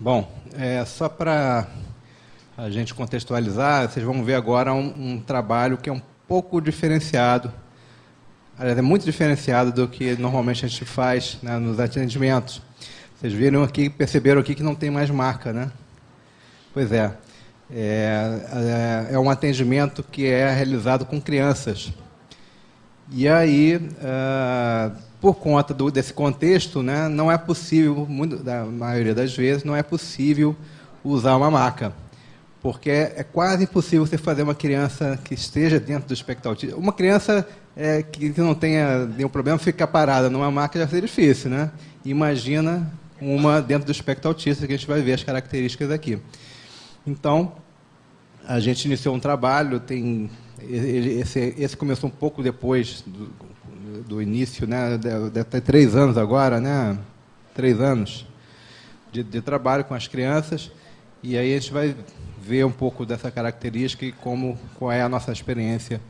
Bom, só para a gente contextualizar, vocês vão ver agora um trabalho que é um pouco diferenciado, aliás, é muito diferenciado do que normalmente a gente faz, né, nos atendimentos. Vocês viram aqui, perceberam aqui que não tem mais marca, né? Pois é. É um atendimento que é realizado com crianças. E aí, por conta desse contexto, né, não é possível, da maioria das vezes, não é possível usar uma maca. Porque é quase impossível você fazer uma criança que esteja dentro do espectro autista. Uma criança que não tenha nenhum problema ficar parada numa maca já seria difícil, né? Imagina uma dentro do espectro autista, que a gente vai ver as características aqui. Então, a gente iniciou um trabalho, esse começou um pouco depois do início, né? Deve ter 3 anos agora, né? 3 anos de trabalho com as crianças, e aí a gente vai ver um pouco dessa característica e qual é a nossa experiência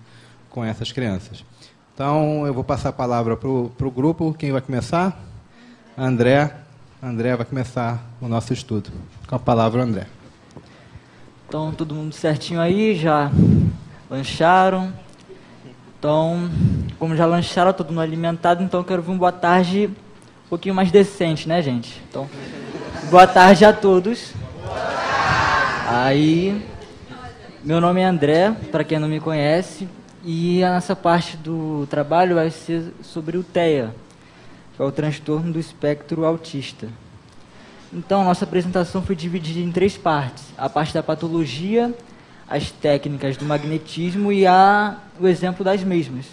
com essas crianças. Então, eu vou passar a palavra para o grupo. Quem vai começar? André vai começar o nosso estudo. Com a palavra, André. Então, todo mundo certinho aí, já lancharam. Então, como já lancharam, todo mundo alimentado, então eu quero ver um boa tarde um pouquinho mais decente, né, gente? Então, boa tarde a todos. Aí, meu nome é André, para quem não me conhece, e a nossa parte do trabalho vai ser sobre o TEA, que é o transtorno do espectro autista. Então, nossa apresentação foi dividida em 3 partes. A parte da patologia, as técnicas do magnetismo e o exemplo das mesmas.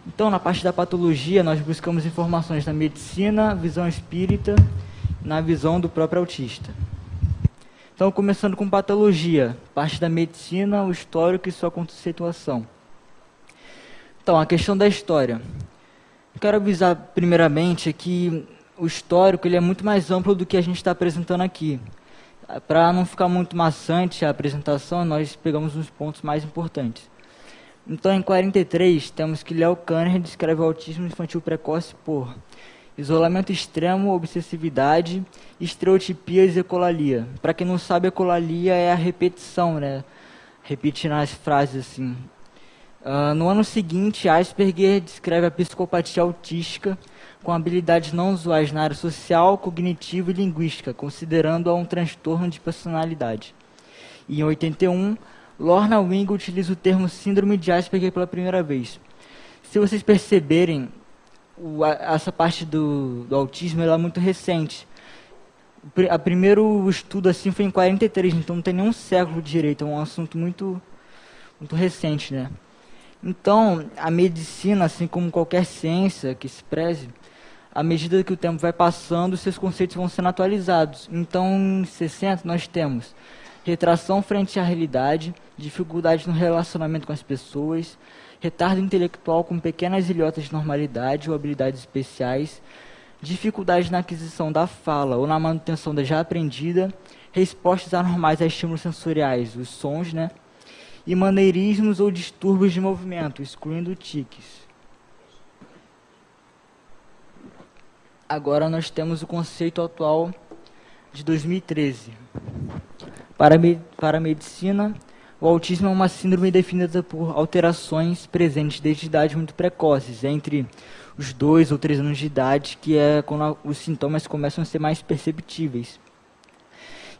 Então, na parte da patologia, nós buscamos informações na medicina, visão espírita, na visão do próprio autista. Então, começando com patologia, parte da medicina, o histórico e sua conceituação. Então, a questão da história. Eu quero avisar, primeiramente, que o histórico ele é muito mais amplo do que a gente está apresentando aqui. Para não ficar muito maçante a apresentação, nós pegamos uns pontos mais importantes. Então, em 43, temos que Léo Kanner descreve o autismo infantil precoce por isolamento extremo, obsessividade, estereotipias e ecolalia. Para quem não sabe, ecolalia é a repetição, né? Repetir as frases assim. No ano seguinte, Asperger descreve a psicopatia autística com habilidades não usuais na área social, cognitiva e linguística, considerando-a um transtorno de personalidade. E em 81, Lorna Wing utiliza o termo síndrome de Asperger pela primeira vez. Se vocês perceberem, essa parte do autismo ela é muito recente. O primeiro estudo assim foi em 43, então não tem nenhum século direito, é um assunto muito recente, né? Então, a medicina, assim como qualquer ciência que se preze, à medida que o tempo vai passando, seus conceitos vão sendo atualizados. Então, em 60, nós temos retração frente à realidade, dificuldade no relacionamento com as pessoas, retardo intelectual com pequenas ilhotas de normalidade ou habilidades especiais, dificuldade na aquisição da fala ou na manutenção da já aprendida, respostas anormais a estímulos sensoriais, os sons, né? E maneirismos ou distúrbios de movimento, excluindo tiques. Agora nós temos o conceito atual de 2013. Para a medicina, o autismo é uma síndrome definida por alterações presentes desde idades muito precoces, entre os 2 ou 3 anos de idade, que é quando os sintomas começam a ser mais perceptíveis.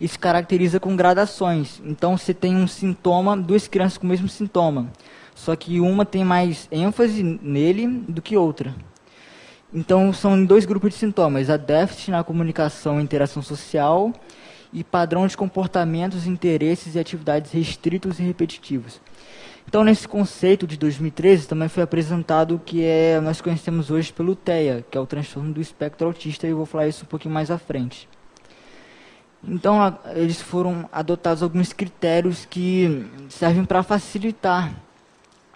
E se caracteriza com gradações. Então, você tem um sintoma, 2 crianças com o mesmo sintoma, só que uma tem mais ênfase nele do que outra. Então, são 2 grupos de sintomas, a déficit na comunicação e interação social e padrão de comportamentos, interesses e atividades restritos e repetitivos. Então, nesse conceito de 2013, também foi apresentado o que nós conhecemos hoje pelo TEA, que é o transtorno do espectro autista, e eu vou falar isso um pouquinho mais à frente. Então, eles foram adotados alguns critérios que servem para facilitar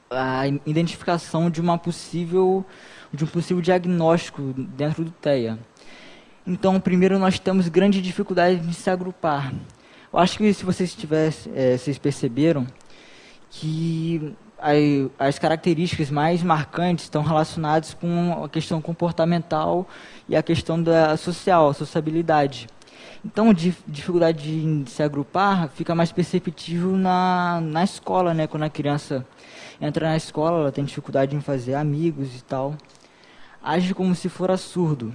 a identificação de um possível diagnóstico dentro do TEA. Então, primeiro nós temos grande dificuldade de se agrupar. Eu acho que se vocês perceberam que as características mais marcantes estão relacionadas com a questão comportamental e a questão da social, a sociabilidade. Então, dificuldade de se agrupar fica mais perceptível na escola, né? Quando a criança entra na escola, ela tem dificuldade em fazer amigos e tal. Age como se fora surdo.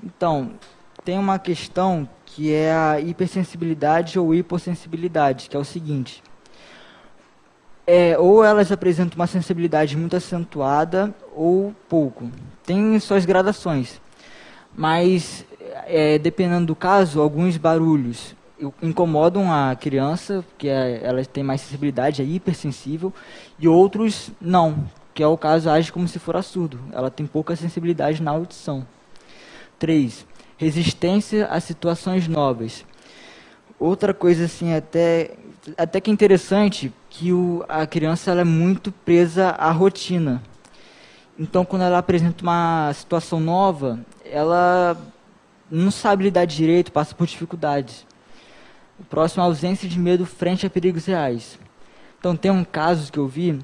Então, tem uma questão que é a hipersensibilidade ou hipossensibilidade, que é o seguinte. Ou elas apresentam uma sensibilidade muito acentuada ou pouco. Tem suas gradações. Mas, dependendo do caso, alguns barulhos incomodam a criança, que ela tem mais sensibilidade, é hipersensível, e outros não, que é o caso, age como se fora surdo. Ela tem pouca sensibilidade na audição. 3. Resistência a situações novas. Outra coisa assim, até que interessante, que a criança ela é muito presa à rotina. Então, quando ela apresenta uma situação nova, ela não sabe lidar direito, passa por dificuldades. O próximo, a ausência de medo frente a perigos reais. Então, tem um caso que eu vi,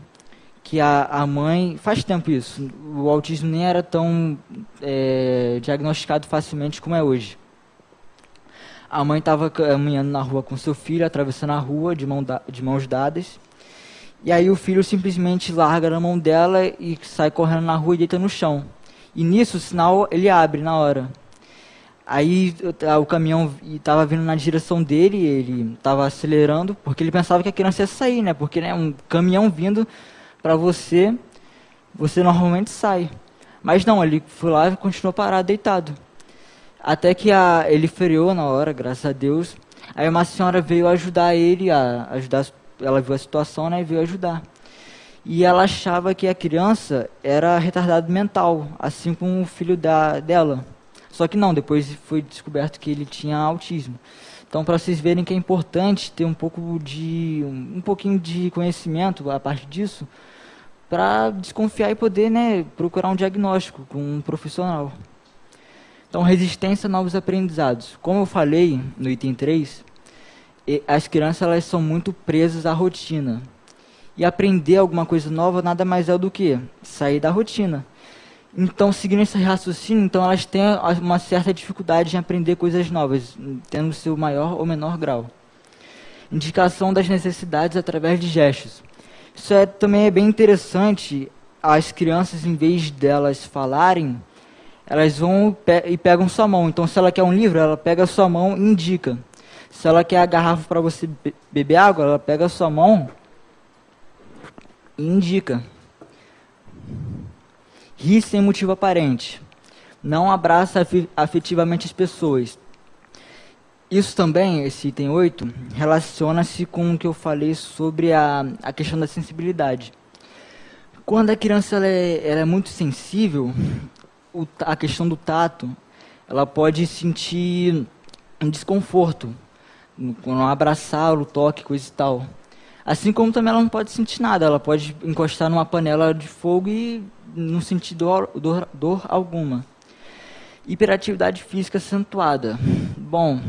que a mãe, faz tempo isso, o autismo nem era tão diagnosticado facilmente como é hoje. A mãe estava caminhando na rua com seu filho, atravessando a rua de mãos dadas, e aí o filho simplesmente larga na mão dela e sai correndo na rua e deita no chão. E nisso o sinal ele abre na hora. Aí o caminhão estava vindo na direção dele, ele estava acelerando, porque ele pensava que a criança ia sair, né? Porque um caminhão vindo para você normalmente sai. Mas não, ele foi lá e continuou parado, deitado. Até que ele freou na hora, graças a Deus. Aí uma senhora veio ajudar ele, ela viu a situação, né, e veio ajudar. E ela achava que a criança era retardado mental, assim como o filho dela. Só que não, depois foi descoberto que ele tinha autismo. Então, para vocês verem que é importante ter um pouquinho de conhecimento a partir disso, para desconfiar e poder, né, procurar um diagnóstico com um profissional. Então, resistência a novos aprendizados. Como eu falei no item 3, as crianças elas são muito presas à rotina. E aprender alguma coisa nova nada mais é do que sair da rotina. Então, seguindo esse raciocínio, então elas têm uma certa dificuldade em aprender coisas novas, tendo seu maior ou menor grau. Indicação das necessidades através de gestos. Isso também é bem interessante. As crianças, em vez delas falarem, elas vão e pegam sua mão. Então, se ela quer um livro, ela pega a sua mão e indica. Se ela quer a garrafa para você beber água, ela pega a sua mão e indica. Ri sem motivo aparente. Não abraça afetivamente as pessoas. Isso também, esse item 8, relaciona-se com o que eu falei sobre a questão da sensibilidade. Quando a criança ela é muito sensível, a questão do tato, ela pode sentir um desconforto quando abraçar, o toque, coisa e tal. Assim como também ela não pode sentir nada, ela pode encostar numa panela de fogo e não sentir dor alguma. Hiperatividade física acentuada. Bom,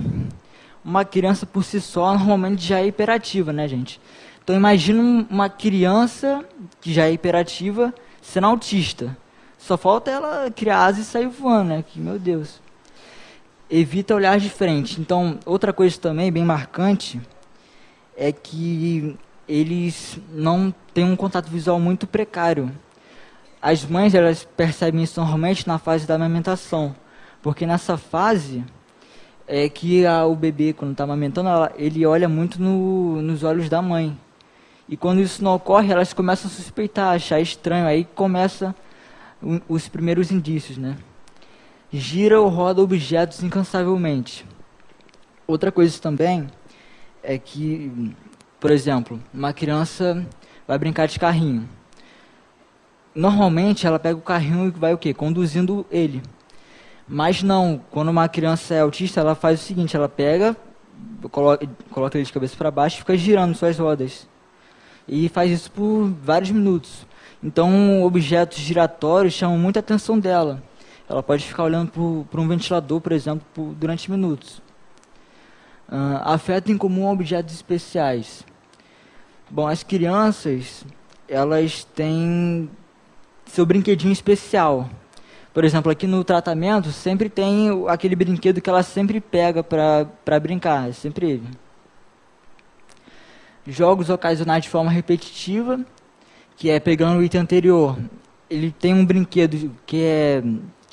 uma criança por si só normalmente já é hiperativa, né, gente? Então imagina uma criança que já é hiperativa sendo autista. Só falta ela criar asas e sair voando, né? Que, meu Deus. Evita olhar de frente. Então, outra coisa também bem marcante é que eles não têm um contato visual muito precário. As mães, elas percebem isso normalmente na fase da amamentação, porque nessa fase é que o bebê, quando está amamentando, ele olha muito nos olhos da mãe. E quando isso não ocorre, elas começam a suspeitar, achar estranho, aí começa os primeiros indícios, né? Gira ou roda objetos incansavelmente. Outra coisa também é que, por exemplo, uma criança vai brincar de carrinho. Normalmente ela pega o carrinho e vai o quê? Conduzindo ele. Mas não, quando uma criança é autista, ela faz o seguinte, ela pega, coloca ele de cabeça para baixo e fica girando suas rodas. E faz isso por vários minutos. Então, objetos giratórios chamam muita atenção dela. Ela pode ficar olhando para um ventilador, por exemplo, durante minutos. Afeto em comum a objetos especiais. Bom, as crianças, elas têm seu brinquedinho especial. Por exemplo, aqui no tratamento, sempre tem aquele brinquedo que ela sempre pega para brincar, é sempre ele. Jogos ocasionais de forma repetitiva, que é pegando o item anterior. Ele tem um brinquedo que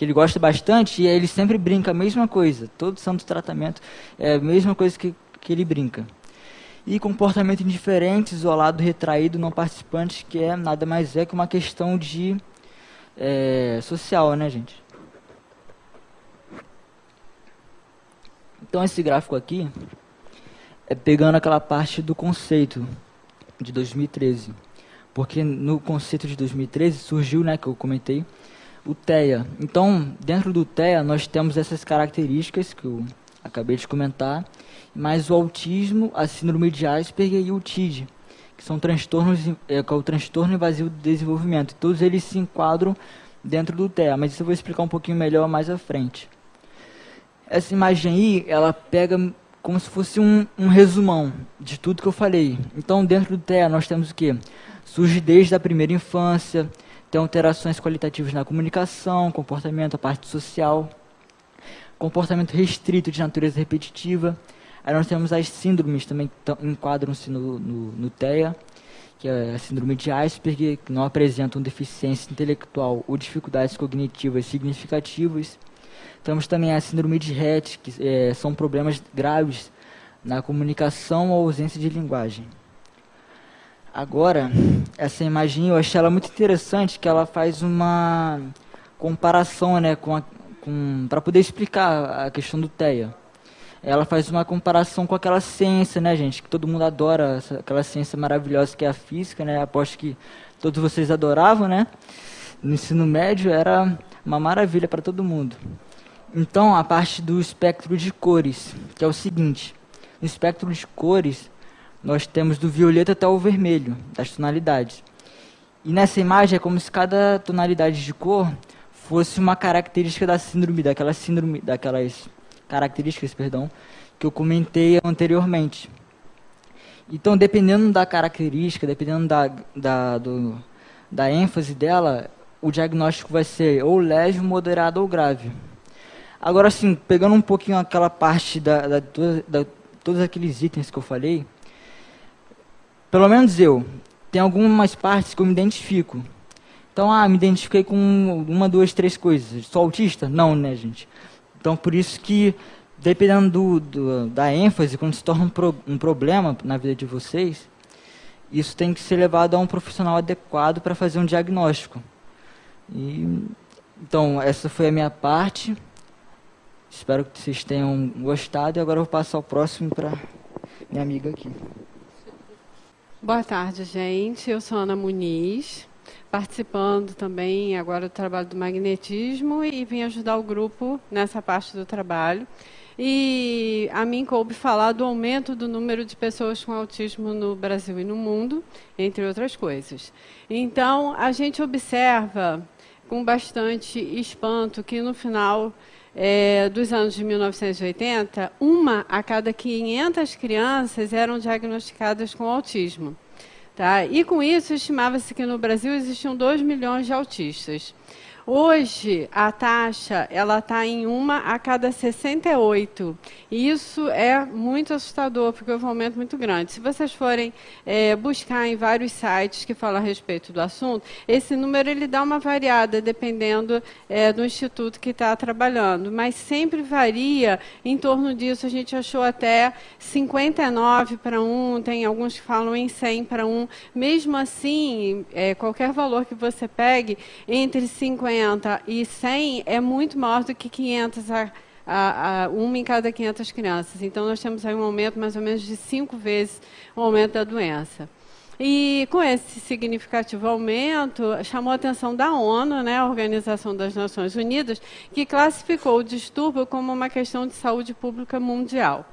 ele gosta bastante e ele sempre brinca a mesma coisa. Todo santo tratamento é a mesma coisa que ele brinca. E comportamento indiferente, isolado, retraído, não participante, que é nada mais que uma questão de social, né, gente? Então esse gráfico aqui é pegando aquela parte do conceito de 2013. Porque no conceito de 2013 surgiu, né, que eu comentei, o TEA. Então, dentro do TEA, nós temos essas características que eu acabei de comentar, mas o autismo, a síndrome de Asperger e o TID, que são transtornos, que é o transtorno invasivo do desenvolvimento. Todos eles se enquadram dentro do TEA, mas isso eu vou explicar um pouquinho melhor mais à frente. Essa imagem aí, ela pega como se fosse um resumão de tudo que eu falei. Então, dentro do TEA, nós temos o quê? Surge desde a primeira infância, tem alterações qualitativas na comunicação, comportamento, a parte social, comportamento restrito de natureza repetitiva. Aí nós temos as síndromes também que enquadram-se no TEA, que é a síndrome de Asperger, que não apresentam deficiência intelectual ou dificuldades cognitivas significativas. Temos também a síndrome de Rett, que são problemas graves na comunicação ou ausência de linguagem. Agora, essa imagem eu achei ela muito interessante, que ela faz uma comparação, né, para poder explicar a questão do TEA. Ela faz uma comparação com aquela ciência, né, gente, que todo mundo adora, aquela ciência maravilhosa que é a física, né, aposto que todos vocês adoravam, né, no ensino médio era uma maravilha para todo mundo. Então, a parte do espectro de cores, que é o seguinte, no espectro de cores, nós temos do violeta até o vermelho, das tonalidades. E nessa imagem é como se cada tonalidade de cor fosse uma característica da síndrome, daquelas características, perdão, que eu comentei anteriormente. Então, dependendo da característica, dependendo da ênfase dela, o diagnóstico vai ser ou leve, moderado ou grave. Agora, assim, pegando um pouquinho aquela parte todos aqueles itens que eu falei, pelo menos tem algumas partes que eu me identifico. Então, me identifiquei com uma, duas, três coisas. Sou autista? Não, né, gente? Então, por isso que, dependendo da ênfase, quando se torna um problema na vida de vocês, isso tem que ser levado a um profissional adequado para fazer um diagnóstico. Então, essa foi a minha parte. Espero que vocês tenham gostado. E agora eu vou passar o próximo para minha amiga aqui. Boa tarde, gente. Eu sou Ana Muniz, participando também agora do trabalho do magnetismo e vim ajudar o grupo nessa parte do trabalho. E a mim coube falar do aumento do número de pessoas com autismo no Brasil e no mundo, entre outras coisas. Então, a gente observa com bastante espanto que no final dos anos de 1980, uma a cada 500 crianças eram diagnosticadas com autismo. Tá? E com isso, estimava-se que no Brasil existiam 2 milhões de autistas. Hoje, a taxa está em uma a cada 68. E isso é muito assustador, porque houve um aumento muito grande. Se vocês forem buscar em vários sites que falam a respeito do assunto, esse número ele dá uma variada, dependendo do instituto que está trabalhando. Mas sempre varia em torno disso. A gente achou até 59 para 1, tem alguns que falam em 100 para 1. Mesmo assim, qualquer valor que você pegue, entre 50 e 100 é muito maior do que 500 uma em cada 500 crianças. Então, nós temos aí um aumento mais ou menos de 5 vezes o aumento da doença. E com esse significativo aumento, chamou a atenção da ONU, né, a Organização das Nações Unidas, que classificou o distúrbio como uma questão de saúde pública mundial.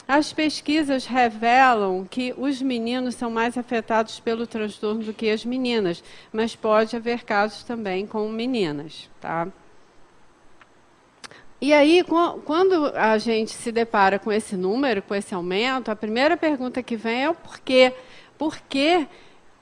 As pesquisas revelam que os meninos são mais afetados pelo transtorno do que as meninas, mas pode haver casos também com meninas. Tá? E aí, quando a gente se depara com esse número, com esse aumento, a primeira pergunta que vem é o porquê. Por que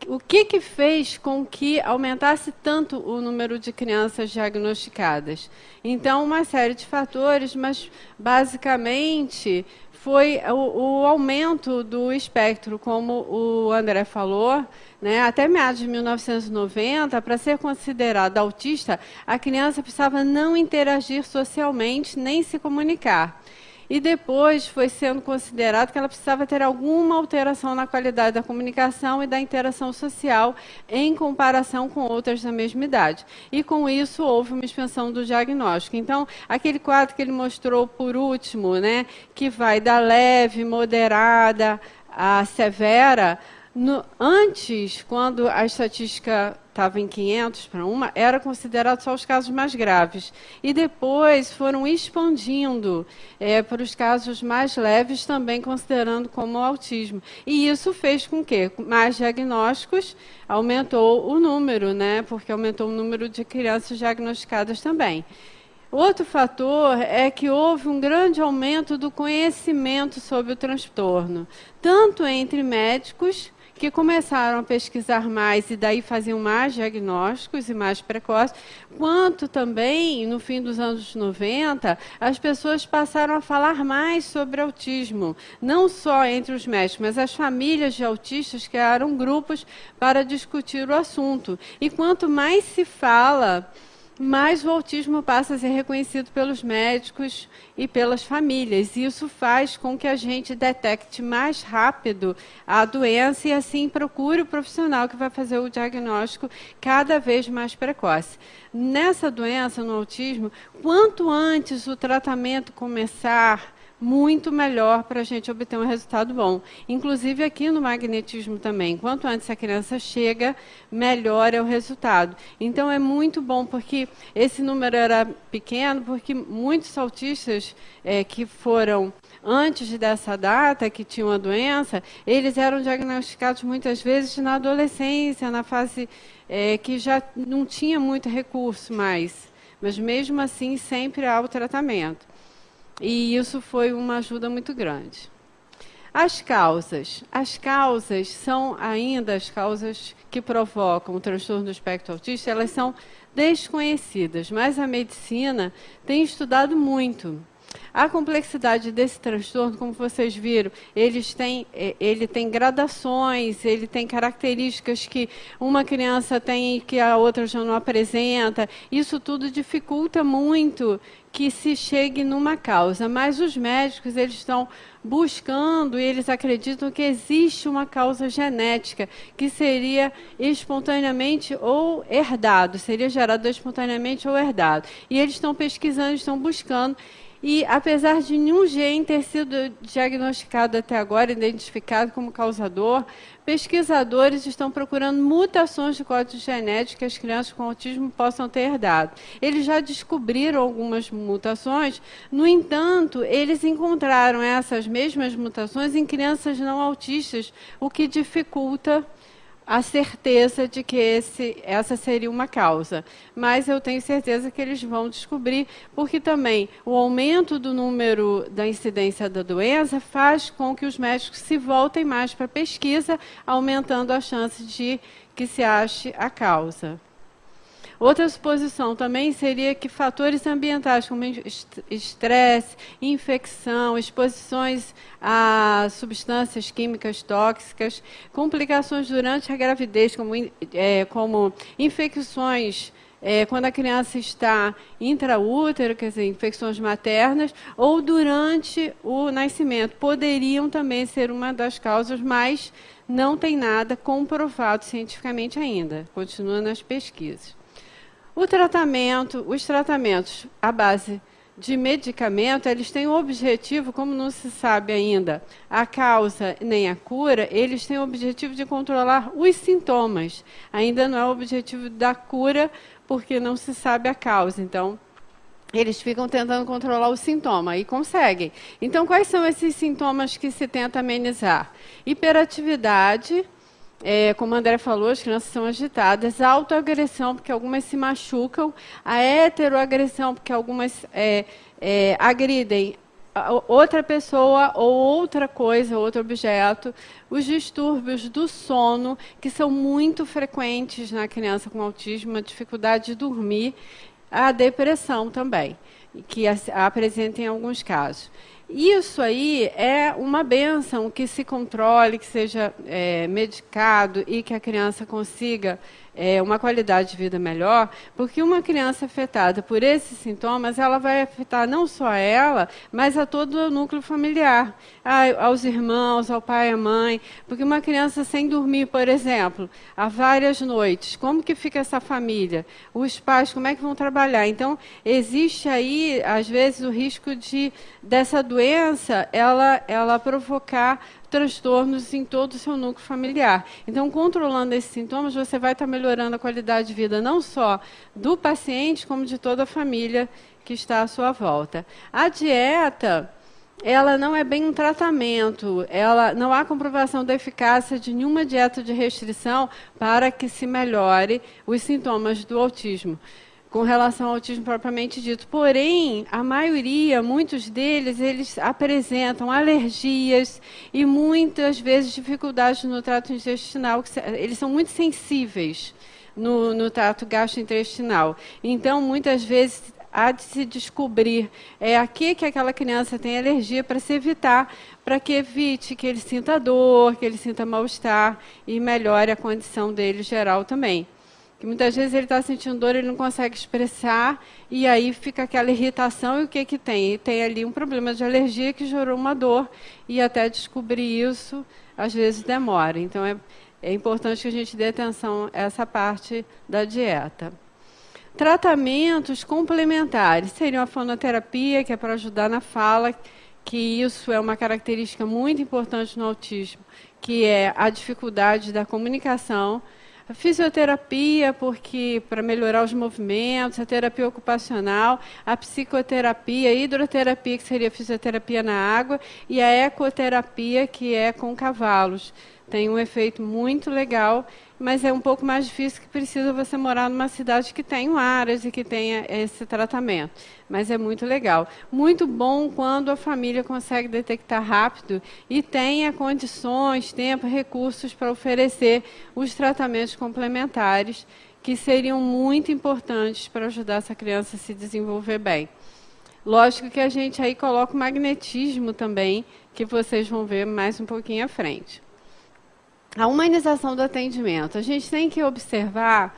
o que fez com que aumentasse tanto o número de crianças diagnosticadas? Então, uma série de fatores, mas basicamente foi o aumento do espectro, como o André falou, né? Até meados de 1990, para ser considerada autista, a criança precisava não interagir socialmente, nem se comunicar. E depois foi sendo considerado que ela precisava ter alguma alteração na qualidade da comunicação e da interação social em comparação com outras da mesma idade. E com isso houve uma expansão do diagnóstico. Então, aquele quadro que ele mostrou por último, né, que vai da leve, moderada a severa, antes, quando a estatística estava em 500 para 1, era considerado só os casos mais graves. E depois foram expandindo para os casos mais leves, também considerando como autismo. E isso fez com que mais diagnósticos aumentou o número, né? Porque aumentou o número de crianças diagnosticadas também. Outro fator é que houve um grande aumento do conhecimento sobre o transtorno, tanto entre médicos, que começaram a pesquisar mais e daí faziam mais diagnósticos e mais precoces, quanto também, no fim dos anos 90, as pessoas passaram a falar mais sobre autismo, não só entre os médicos, mas as famílias de autistas criaram grupos para discutir o assunto. E quanto mais se fala, mais o autismo passa a ser reconhecido pelos médicos e pelas famílias. E isso faz com que a gente detecte mais rápido a doença e, assim, procure o profissional que vai fazer o diagnóstico cada vez mais precoce. Nessa doença, no autismo, quanto antes o tratamento começar, muito melhor para a gente obter um resultado bom. Inclusive aqui no magnetismo também. Quanto antes a criança chega, melhor é o resultado. Então é muito bom, porque esse número era pequeno, porque muitos autistas que foram antes dessa data, que tinham a doença, eles eram diagnosticados muitas vezes na adolescência, na fase que já não tinha muito recurso mais. Mas mesmo assim sempre há o tratamento. E isso foi uma ajuda muito grande. As causas. As causas são ainda as causas que provocam o transtorno do espectro autista, elas são desconhecidas, mas a medicina tem estudado muito. A complexidade desse transtorno, como vocês viram, ele tem gradações, ele tem características que uma criança tem e que a outra já não apresenta. Isso tudo dificulta muito que se chegue numa causa. Mas os médicos, eles estão buscando e eles acreditam que existe uma causa genética que seria espontaneamente ou herdado, seria gerado espontaneamente ou herdado. E eles estão pesquisando, estão buscando. E, apesar de nenhum gene ter sido diagnosticado até agora, identificado como causador, pesquisadores estão procurando mutações de código genético que as crianças com autismo possam ter herdado. Eles já descobriram algumas mutações, no entanto, eles encontraram essas mesmas mutações em crianças não autistas, o que dificulta a certeza de que essa seria uma causa. Mas eu tenho certeza que eles vão descobrir, porque também o aumento do número da incidência da doença faz com que os médicos se voltem mais para a pesquisa, aumentando a chance de que se ache a causa. Outra suposição também seria que fatores ambientais, como estresse, infecção, exposições a substâncias químicas tóxicas, complicações durante a gravidez, como infecções quando a criança está intraútero, quer dizer, infecções maternas, ou durante o nascimento, poderiam também ser uma das causas, mas não tem nada comprovado cientificamente ainda. Continua nas pesquisas. Os tratamentos à base de medicamento, eles têm o objetivo, como não se sabe ainda a causa nem a cura, eles têm o objetivo de controlar os sintomas. Ainda não é o objetivo da cura, porque não se sabe a causa. Então, eles ficam tentando controlar o sintoma e conseguem. Então, quais são esses sintomas que se tenta amenizar? Hiperatividade. Como o André falou, as crianças são agitadas, a autoagressão, porque algumas se machucam, a heteroagressão, porque algumas agridem outra pessoa ou outra coisa, outro objeto, os distúrbios do sono, que são muito frequentes na criança com autismo, a dificuldade de dormir, a depressão também, que apresenta em alguns casos. Isso aí é uma bênção que se controle, que seja medicado e que a criança consiga uma qualidade de vida melhor, porque uma criança afetada por esses sintomas, ela vai afetar não só a ela, mas a todo o núcleo familiar, aos irmãos, ao pai, à mãe, porque uma criança sem dormir, por exemplo, há várias noites, como que fica essa família? Os pais, como é que vão trabalhar? Então, existe aí, às vezes, o risco dessa doença, ela provocar transtornos em todo o seu núcleo familiar. Então, controlando esses sintomas, você vai estar melhorando a qualidade de vida não só do paciente, como de toda a família que está à sua volta. A dieta, ela não é bem um tratamento, não há comprovação da eficácia de nenhuma dieta de restrição para que se melhore os sintomas do autismo, com relação ao autismo propriamente dito. Porém, a maioria, muitos deles, eles apresentam alergias e muitas vezes dificuldades no trato intestinal. Eles são muito sensíveis no trato gastrointestinal. Então, muitas vezes, há de se descobrir a que aquela criança tem alergia para se evitar, para que evite que ele sinta dor, que ele sinta mal-estar e melhore a condição dele geral também. Que muitas vezes ele está sentindo dor, ele não consegue expressar, e aí fica aquela irritação, e o que tem? Tem ali um problema de alergia que gerou uma dor, e até descobrir isso, às vezes demora. Então, é importante que a gente dê atenção a essa parte da dieta. Tratamentos complementares seriam a fonoterapia, que é para ajudar na fala, que isso é uma característica muito importante no autismo, que é a dificuldade da comunicação. A fisioterapia, porque para melhorar os movimentos, a terapia ocupacional, a psicoterapia, a hidroterapia, que seria a fisioterapia na água, e a ecoterapia, que é com cavalos. Tem um efeito muito legal, mas é um pouco mais difícil, que precisa você morar numa cidade que tenha áreas e que tenha esse tratamento. Mas é muito legal. Muito bom quando a família consegue detectar rápido e tenha condições, tempo, recursos para oferecer os tratamentos complementares, que seriam muito importantes para ajudar essa criança a se desenvolver bem. Lógico que a gente aí coloca o magnetismo também, que vocês vão ver mais um pouquinho à frente. A humanização do atendimento. A gente tem que observar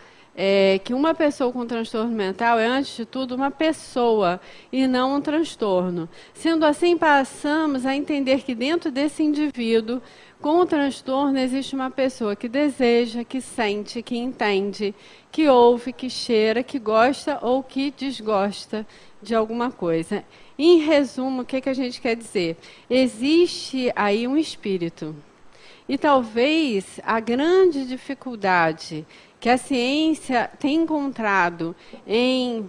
que uma pessoa com transtorno mental é, antes de tudo, uma pessoa e não um transtorno. Sendo assim, passamos a entender que dentro desse indivíduo, com o transtorno, existe uma pessoa que deseja, que sente, que entende, que ouve, que cheira, que gosta ou que desgosta de alguma coisa. Em resumo, o que a gente quer dizer? Existe aí um espírito. E talvez a grande dificuldade que a ciência tem encontrado em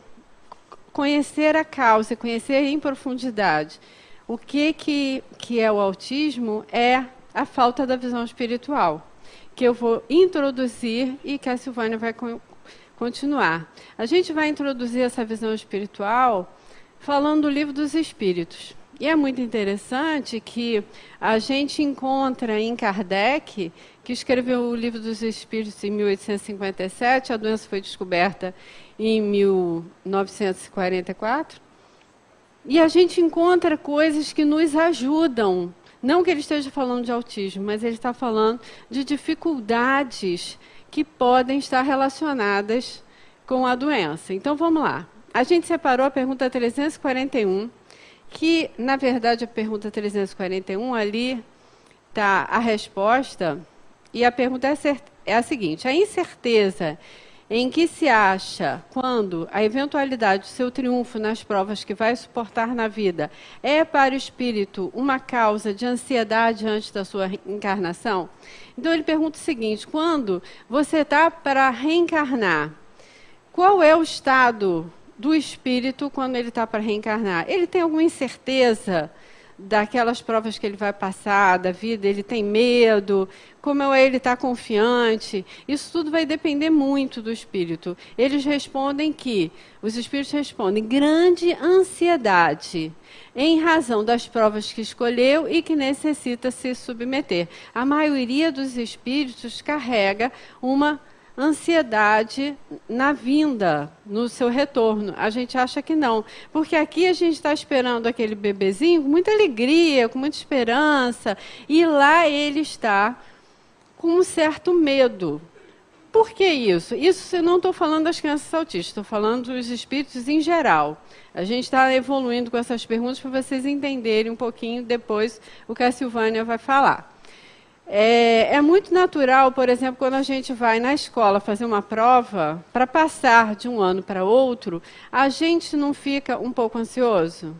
conhecer a causa, conhecer em profundidade o que é o autismo, é a falta da visão espiritual, que eu vou introduzir e que a Silvânia vai continuar. A gente vai introduzir essa visão espiritual falando do Livro dos Espíritos. E é muito interessante que a gente encontra em Kardec, que escreveu o Livro dos Espíritos em 1857, a doença foi descoberta em 1944, e a gente encontra coisas que nos ajudam. Não que ele esteja falando de autismo, mas ele está falando de dificuldades que podem estar relacionadas com a doença. Então, vamos lá. A gente separou a pergunta 341, que, na verdade, a pergunta 341, ali está a resposta, e a pergunta é a seguinte: a incerteza em que se acha quando a eventualidade do seu triunfo nas provas que vai suportar na vida é para o espírito uma causa de ansiedade antes da sua encarnação? Então, ele pergunta o seguinte: quando você está para reencarnar, qual é o estado do espírito quando ele está para reencarnar? Ele tem alguma incerteza daquelas provas que ele vai passar, da vida, ele tem medo, como ele está confiante. Isso tudo vai depender muito do espírito. Os espíritos respondem grande ansiedade, em razão das provas que escolheu e que necessita se submeter. A maioria dos espíritos carrega uma ansiedade na vinda, no seu retorno. A gente acha que não, porque aqui a gente está esperando aquele bebezinho com muita alegria, com muita esperança, e lá ele está com um certo medo. Por que isso? Isso eu não estou falando das crianças autistas, estou falando dos espíritos em geral. A gente está evoluindo com essas perguntas para vocês entenderem um pouquinho depois o que a Silvânia vai falar. É muito natural, por exemplo, quando a gente vai na escola fazer uma prova, para passar de um ano para outro, a gente não fica um pouco ansioso?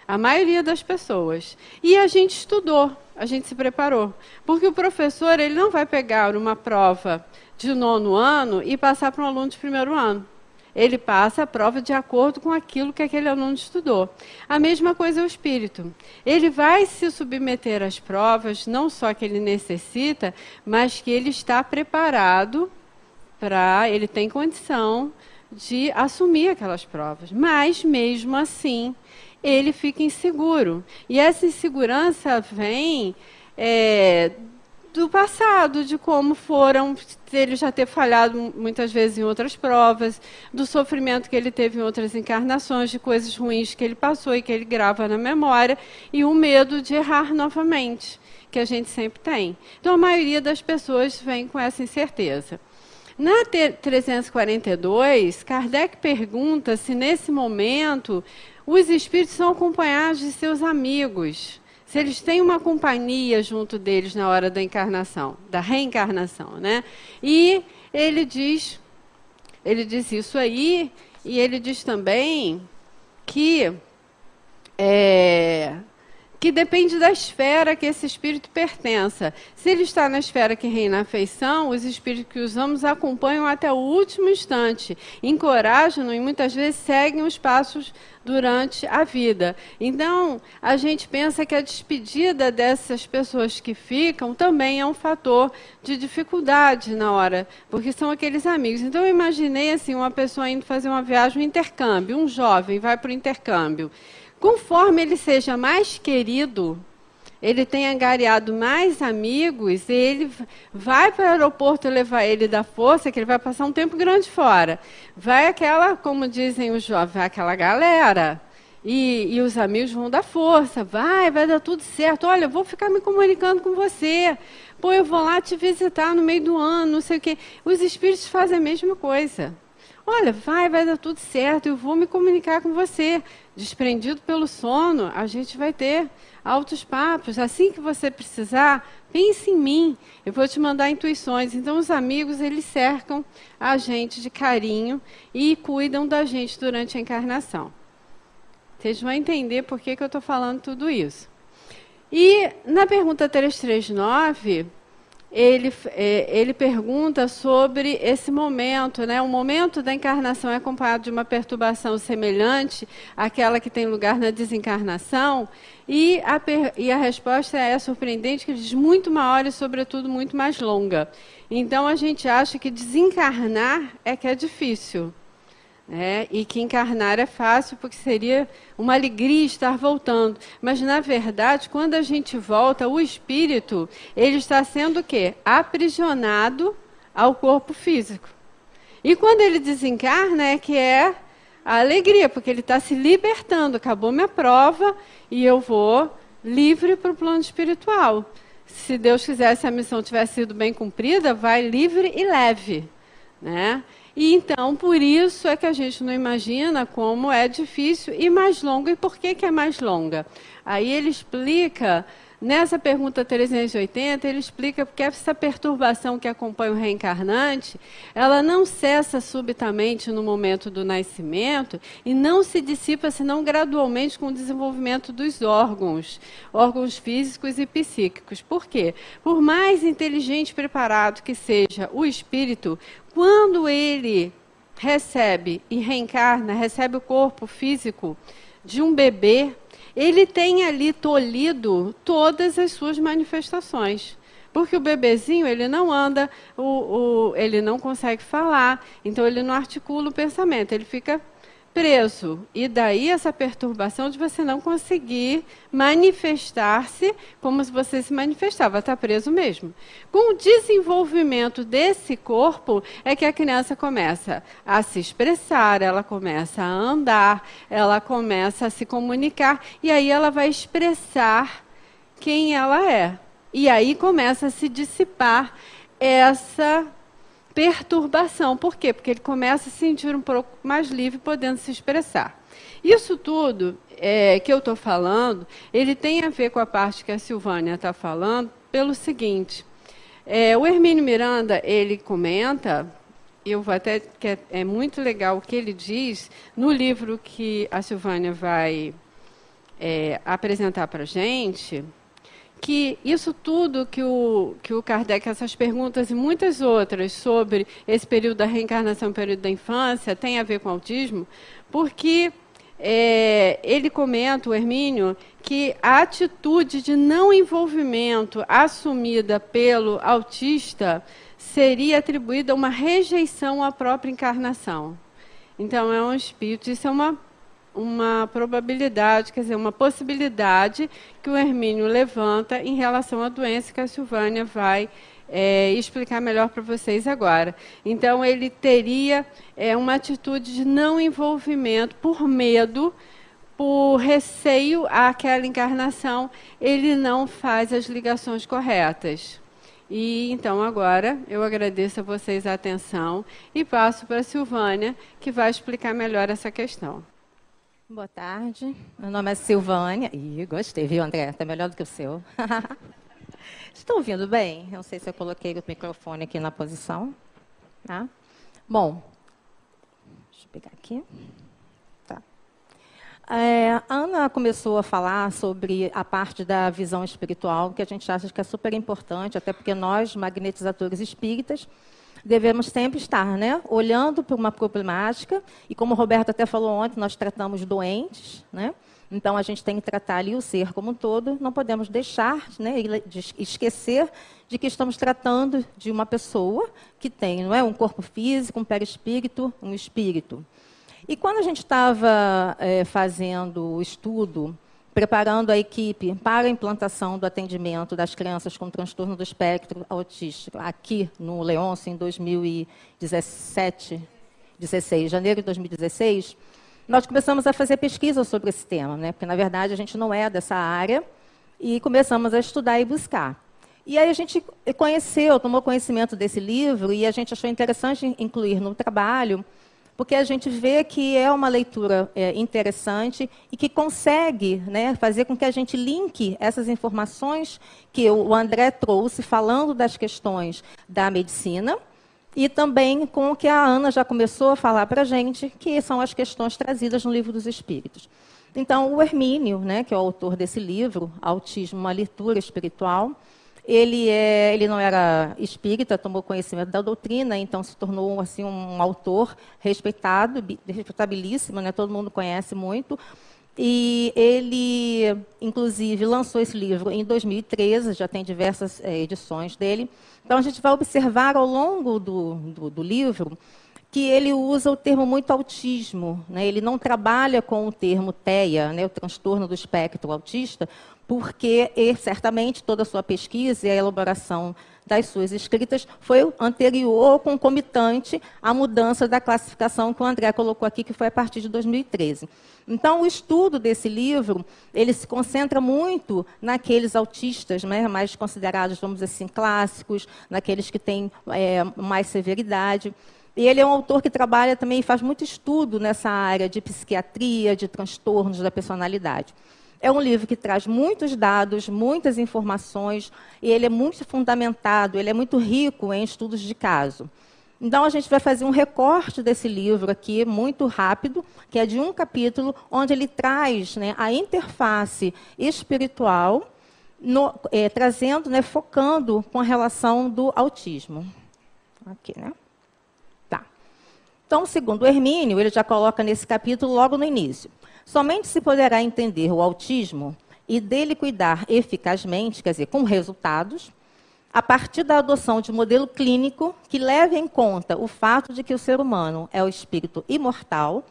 A maioria das pessoas. E a gente estudou, a gente se preparou. Porque o professor ele não vai pegar uma prova de 9º ano e passar para um aluno de 1º ano. Ele passa a prova de acordo com aquilo que aquele aluno estudou. A mesma coisa é o espírito. Ele vai se submeter às provas, não só que ele necessita, mas que ele está preparado ele tem condição de assumir aquelas provas. Mas, mesmo assim, ele fica inseguro. E essa insegurança vem do passado, de como foram, ele já ter falhado muitas vezes em outras provas, do sofrimento que ele teve em outras encarnações, de coisas ruins que ele passou e que ele grava na memória, e o medo de errar novamente, que a gente sempre tem. Então, a maioria das pessoas vem com essa incerteza. Na 342, Kardec pergunta se, nesse momento, os espíritos são acompanhados de seus amigos, se eles têm uma companhia junto deles na hora da encarnação, da reencarnação, né? E ele diz isso aí, e ele diz também que depende da esfera que esse espírito pertença. Se ele está na esfera que reina a afeição, os espíritos que usamos acompanham até o último instante, encorajam-no e muitas vezes seguem os passos durante a vida. Então, a gente pensa que a despedida dessas pessoas que ficam também é um fator de dificuldade na hora, porque são aqueles amigos. Então, eu imaginei assim, uma pessoa indo fazer uma viagem, um intercâmbio, um jovem vai para o intercâmbio. Conforme ele seja mais querido, ele tem angariado mais amigos, ele vai para o aeroporto levar ele da força, que ele vai passar um tempo grande fora. Vai aquela, como dizem os jovens, vai aquela galera. E os amigos vão dar força, vai dar tudo certo. Olha, eu vou ficar me comunicando com você. Pô, eu vou lá te visitar no meio do ano, não sei o quê. Os espíritos fazem a mesma coisa. Olha, vai dar tudo certo, eu vou me comunicar com você. Desprendido pelo sono, a gente vai ter altos papos. Assim que você precisar, pense em mim. Eu vou te mandar intuições. Então, os amigos, eles cercam a gente de carinho e cuidam da gente durante a encarnação. Vocês vão entender por que eu estou falando tudo isso. E, na pergunta 339... Ele pergunta sobre esse momento, né? O momento da encarnação é acompanhado de uma perturbação semelhante àquela que tem lugar na desencarnação, e a resposta é surpreendente, que ele diz muito maior e, sobretudo, muito mais longa. Então, a gente acha que desencarnar é que é difícil. E que encarnar é fácil, porque seria uma alegria estar voltando. Mas, na verdade, quando a gente volta, o espírito ele está sendo o quê? Aprisionado ao corpo físico. E quando ele desencarna, é que é a alegria, porque ele está se libertando. Acabou minha prova e eu vou livre para o plano espiritual. Se Deus quiser, se a missão tivesse sido bem cumprida, vai livre e leve, né? E então, por isso é que a gente não imagina como é difícil e mais longa. E por que é mais longa? Aí ele explica, nessa pergunta 380, ele explica porque essa perturbação que acompanha o reencarnante, ela não cessa subitamente no momento do nascimento e não se dissipa senão gradualmente com o desenvolvimento dos órgãos físicos e psíquicos. Por quê? Por mais inteligente e preparado que seja o espírito, quando ele recebe e reencarna, recebe o corpo físico de um bebê, ele tem ali tolhido todas as suas manifestações. Porque o bebezinho, ele não anda, ele não consegue falar, então ele não articula o pensamento, ele fica preso. E daí essa perturbação de você não conseguir manifestar-se como se você se manifestava, está preso mesmo. Com o desenvolvimento desse corpo é que a criança começa a se expressar, ela começa a andar, ela começa a se comunicar, e aí ela vai expressar quem ela é. E aí começa a se dissipar essa perturbação. Por quê? Porque ele começa a se sentir um pouco mais livre, podendo se expressar. Isso tudo que eu estou falando, ele tem a ver com a parte que a Silvânia está falando, pelo seguinte, o Hermínio Miranda, ele comenta, eu vou até, que é muito legal o que ele diz, no livro que a Silvânia vai apresentar para a gente, que isso tudo que o Kardec, essas perguntas e muitas outras sobre esse período da reencarnação, período da infância, tem a ver com autismo, porque ele comenta, o Hermínio, que a atitude de não envolvimento assumida pelo autista seria atribuída a uma rejeição à própria encarnação. Então, é um espírito, isso é uma probabilidade, quer dizer, uma possibilidade que o Hermínio levanta em relação à doença que a Silvânia vai explicar melhor para vocês agora. Então, ele teria uma atitude de não envolvimento por medo, por receio àquela encarnação, ele não faz as ligações corretas. E então agora eu agradeço a vocês a atenção e passo para a Silvânia, que vai explicar melhor essa questão. Boa tarde, meu nome é Silvânia. Ih, gostei, viu, André? Está melhor do que o seu. Estão ouvindo bem? Eu não sei se eu coloquei o microfone aqui na posição. Tá? Bom, deixa eu pegar aqui. Tá. A Ana começou a falar sobre a parte da visão espiritual, que a gente acha que é super importante, até porque nós, magnetizadores espíritas, devemos sempre estar, né, olhando para uma problemática, e como o Roberto até falou ontem, nós tratamos doentes, né? Então a gente tem que tratar ali o ser como um todo, não podemos deixar, né, esquecer de que estamos tratando de uma pessoa que tem, não é, um corpo físico, um perispírito, um espírito. E quando a gente estava fazendo o estudo, preparando a equipe para a implantação do atendimento das crianças com transtorno do espectro autístico, aqui no Leôncio, em 2016, janeiro de 2016, nós começamos a fazer pesquisa sobre esse tema, né? Porque, na verdade, a gente não é dessa área, e começamos a estudar e buscar. E aí a gente tomou conhecimento desse livro, e a gente achou interessante incluir no trabalho, porque a gente vê que é uma leitura interessante e que consegue, né, fazer com que a gente linke essas informações que o André trouxe, falando das questões da medicina, e também com o que a Ana já começou a falar para a gente, que são as questões trazidas no Livro dos Espíritos. Então, o Hermínio, né, que é o autor desse livro, Autismo, uma leitura espiritual, ele não era espírita, tomou conhecimento da doutrina, então se tornou assim, um autor respeitabilíssimo, né? Todo mundo conhece muito. E ele, inclusive, lançou esse livro em 2013, já tem diversas edições dele. Então, a gente vai observar ao longo do livro que ele usa o termo muito autismo, né? Ele não trabalha com o termo TEA, né? O transtorno do espectro autista, porque certamente toda a sua pesquisa e a elaboração das suas escritas foi anterior, concomitante à mudança da classificação que o André colocou aqui, que foi a partir de 2013. Então, o estudo desse livro, ele se concentra muito naqueles autistas, né, mais considerados, vamos dizer assim, clássicos, naqueles que têm mais severidade. E ele é um autor que trabalha também, faz muito estudo nessa área de psiquiatria, de transtornos da personalidade. É um livro que traz muitos dados, muitas informações, e ele é muito fundamentado, ele é muito rico em estudos de caso. Então, a gente vai fazer um recorte desse livro aqui, muito rápido, que é de um capítulo, onde ele traz, né, a interface espiritual, trazendo, né, focando com a relação do autismo. Aqui, né? Tá. Então, segundo o Hermínio, ele já coloca nesse capítulo logo no início. Somente se poderá entender o autismo e dele cuidar eficazmente, quer dizer, com resultados, a partir da adoção de um modelo clínico que leve em conta o fato de que o ser humano é o espírito imortal,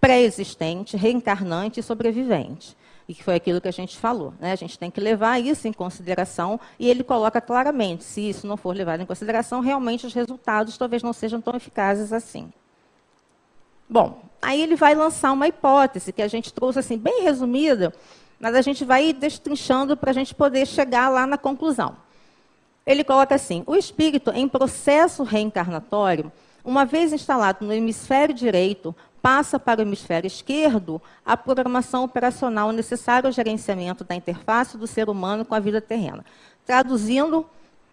pré-existente, reencarnante e sobrevivente. E que foi aquilo que a gente falou, né? A gente tem que levar isso em consideração, e ele coloca claramente, se isso não for levado em consideração, realmente os resultados talvez não sejam tão eficazes assim. Bom, aí ele vai lançar uma hipótese que a gente trouxe assim, bem resumida, mas a gente vai destrinchando para a gente poder chegar lá na conclusão. Ele coloca assim: o espírito em processo reencarnatório, uma vez instalado no hemisfério direito, passa para o hemisfério esquerdo a programação operacional necessária ao gerenciamento da interface do ser humano com a vida terrena. Traduzindo,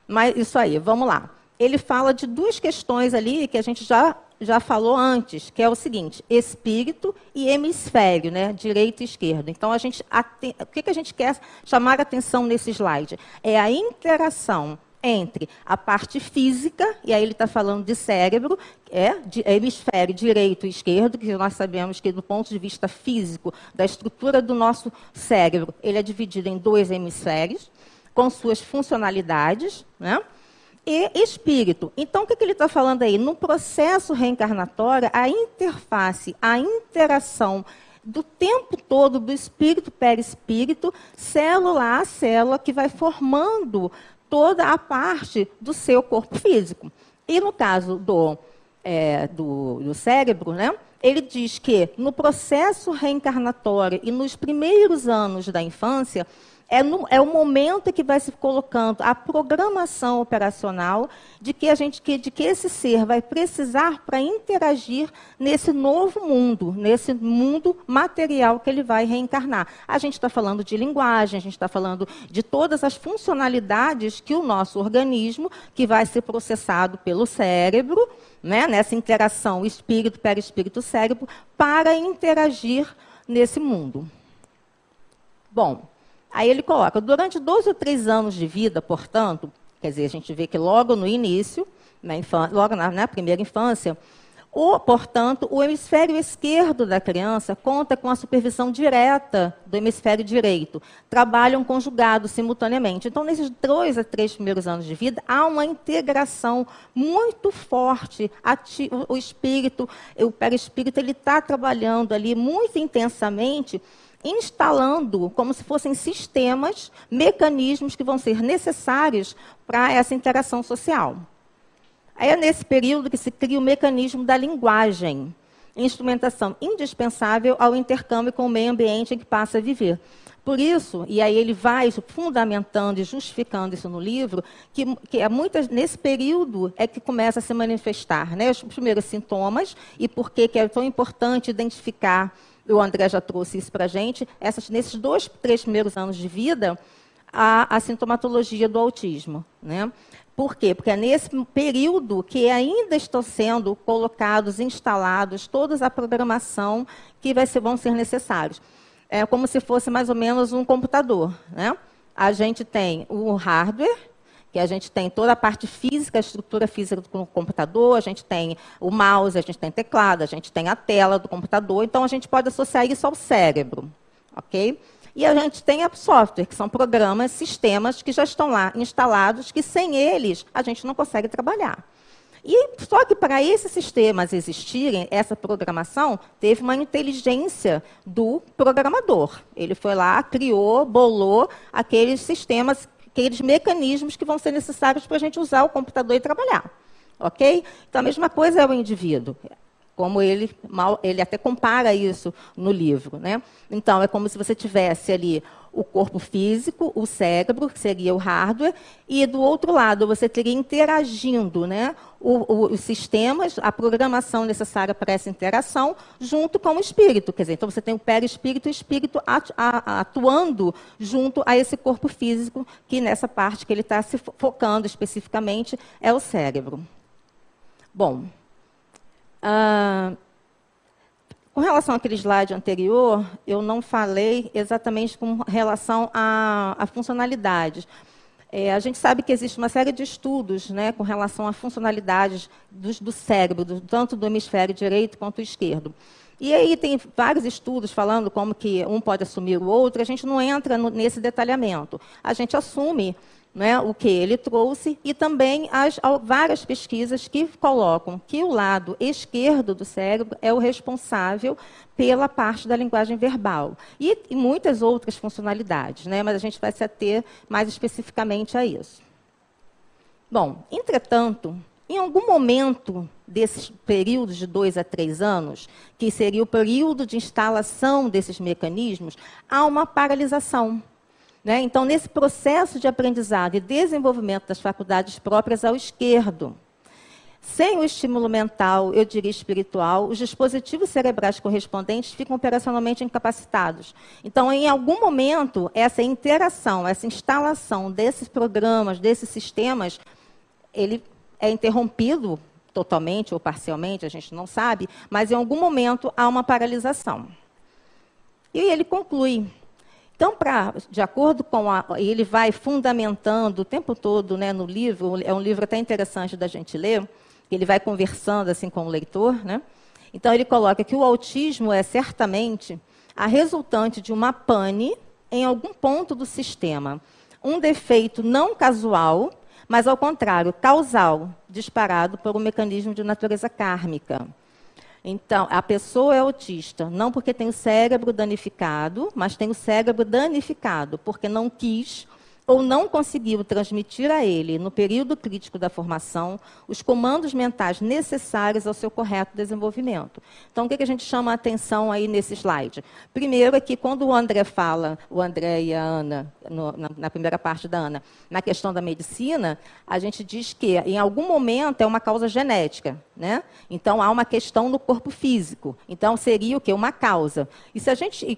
mas isso aí, vamos lá. Ele fala de duas questões ali que a gente já falou antes, que é o seguinte: espírito e hemisfério, né? Direito e esquerdo. Então, o que a gente quer chamar a atenção nesse slide? É a interação entre a parte física, e aí ele está falando de cérebro, de hemisfério direito e esquerdo, que nós sabemos que, do ponto de vista físico, da estrutura do nosso cérebro, ele é dividido em dois hemisférios, com suas funcionalidades, né? E espírito. Então, o que ele está falando aí? No processo reencarnatório, a interface, a interação do tempo todo do espírito perispírito, célula a célula, que vai formando toda a parte do seu corpo físico. E no caso do cérebro, né, ele diz que no processo reencarnatório e nos primeiros anos da infância, é o momento em que vai se colocando a programação operacional de que esse ser vai precisar para interagir nesse novo mundo, nesse mundo material que ele vai reencarnar. A gente está falando de linguagem, a gente está falando de todas as funcionalidades que o nosso organismo, que vai ser processado pelo cérebro, né, nessa interação espírito, perispírito, cérebro, para interagir nesse mundo. Bom, aí ele coloca, durante 12 ou 13 anos de vida, portanto, quer dizer, a gente vê que logo no início, logo na primeira infância, portanto, o hemisfério esquerdo da criança conta com a supervisão direta do hemisfério direito. Trabalham conjugados simultaneamente. Então, nesses 2 a 3 primeiros anos de vida, há uma integração muito forte. O espírito, o perispírito, ele está trabalhando ali muito intensamente, instalando como se fossem sistemas, mecanismos que vão ser necessários para essa interação social. Aí é nesse período que se cria o mecanismo da linguagem, instrumentação indispensável ao intercâmbio com o meio ambiente em que passa a viver. Por isso, e aí ele vai fundamentando e justificando isso no livro, que nesse período é que começa a se manifestar, né, os primeiros sintomas, e por que é tão importante identificar. O André já trouxe isso para a gente. Nesses 2, 3 primeiros anos de vida, a sintomatologia do autismo, né? Por quê? Porque é nesse período que ainda estão sendo colocados, instalados, toda a programação que vão ser necessários. É como se fosse mais ou menos um computador, né? A gente tem o hardware, que a gente tem toda a parte física, a estrutura física do computador, a gente tem o mouse, a gente tem teclado, a gente tem a tela do computador, então a gente pode associar isso ao cérebro, ok? E a gente tem o software, que são programas, sistemas que já estão lá instalados, que sem eles a gente não consegue trabalhar. E só que para esses sistemas existirem, essa programação, teve uma inteligência do programador. Ele foi lá, criou, bolou aqueles sistemas, aqueles mecanismos que vão ser necessários para a gente usar o computador e trabalhar. Ok? Então, a mesma coisa é o indivíduo. Como ele até compara isso no livro, né? Então, é como se você tivesse ali o corpo físico, o cérebro, que seria o hardware, e do outro lado você teria interagindo, né, os sistemas, a programação necessária para essa interação, junto com o espírito. Quer dizer, então você tem o perispírito e o espírito atuando junto a esse corpo físico, que nessa parte que ele está se focando especificamente é o cérebro. Bom, com relação àquele slide anterior, eu não falei exatamente com relação a funcionalidades. A gente sabe que existe uma série de estudos, né, com relação a funcionalidades do cérebro, tanto do hemisfério direito quanto esquerdo. E aí tem vários estudos falando como que um pode assumir o outro, a gente não entra nesse detalhamento. A gente assume, né, o que ele trouxe e também várias pesquisas que colocam que o lado esquerdo do cérebro é o responsável pela parte da linguagem verbal. E muitas outras funcionalidades, né, mas a gente vai se ater mais especificamente a isso. Bom, entretanto, em algum momento desses períodos de 2 a 3 anos, que seria o período de instalação desses mecanismos, há uma paralisação. Né? Então, nesse processo de aprendizado e desenvolvimento das faculdades próprias ao esquerdo, sem o estímulo mental, eu diria espiritual, os dispositivos cerebrais correspondentes ficam operacionalmente incapacitados. Então, em algum momento, essa interação, essa instalação desses programas, desses sistemas, ele é interrompido totalmente ou parcialmente, a gente não sabe, mas em algum momento há uma paralisação. E ele conclui. Então, de acordo com ele vai fundamentando o tempo todo, né, no livro, é um livro até interessante da gente ler, ele vai conversando assim com o leitor, né? Então ele coloca que o autismo é certamente a resultante de uma pane em algum ponto do sistema, um defeito não casual, mas ao contrário, causal, disparado por um mecanismo de natureza kármica. Então, a pessoa é autista, não porque tem o cérebro danificado, mas tem o cérebro danificado porque não quis ou não conseguiu transmitir a ele, no período crítico da formação, os comandos mentais necessários ao seu correto desenvolvimento. Então, o que a gente chama a atenção aí nesse slide? Primeiro é que quando o André fala, o André e a Ana, na primeira parte da Ana, na questão da medicina, a gente diz que, em algum momento, é uma causa genética, né? Então, há uma questão no corpo físico. Então, seria o quê? Uma causa. E se a gente,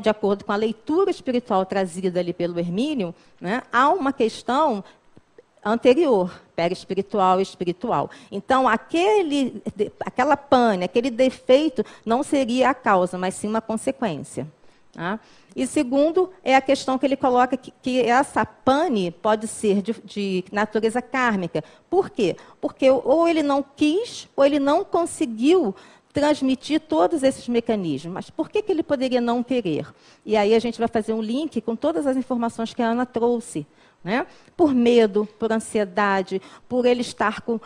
de acordo com a leitura espiritual trazida ali pelo Hermínio, né, há uma questão anterior, perispiritual e espiritual. Então, aquela pane, aquele defeito, não seria a causa, mas sim uma consequência. Tá? E segundo, é a questão que ele coloca que essa pane pode ser de natureza kármica. Por quê? Porque ou ele não quis, ou ele não conseguiu transmitir todos esses mecanismos. Mas por que ele poderia não querer? E aí a gente vai fazer um link com todas as informações que a Ana trouxe. Né? Por medo, por ansiedade, por ele estar com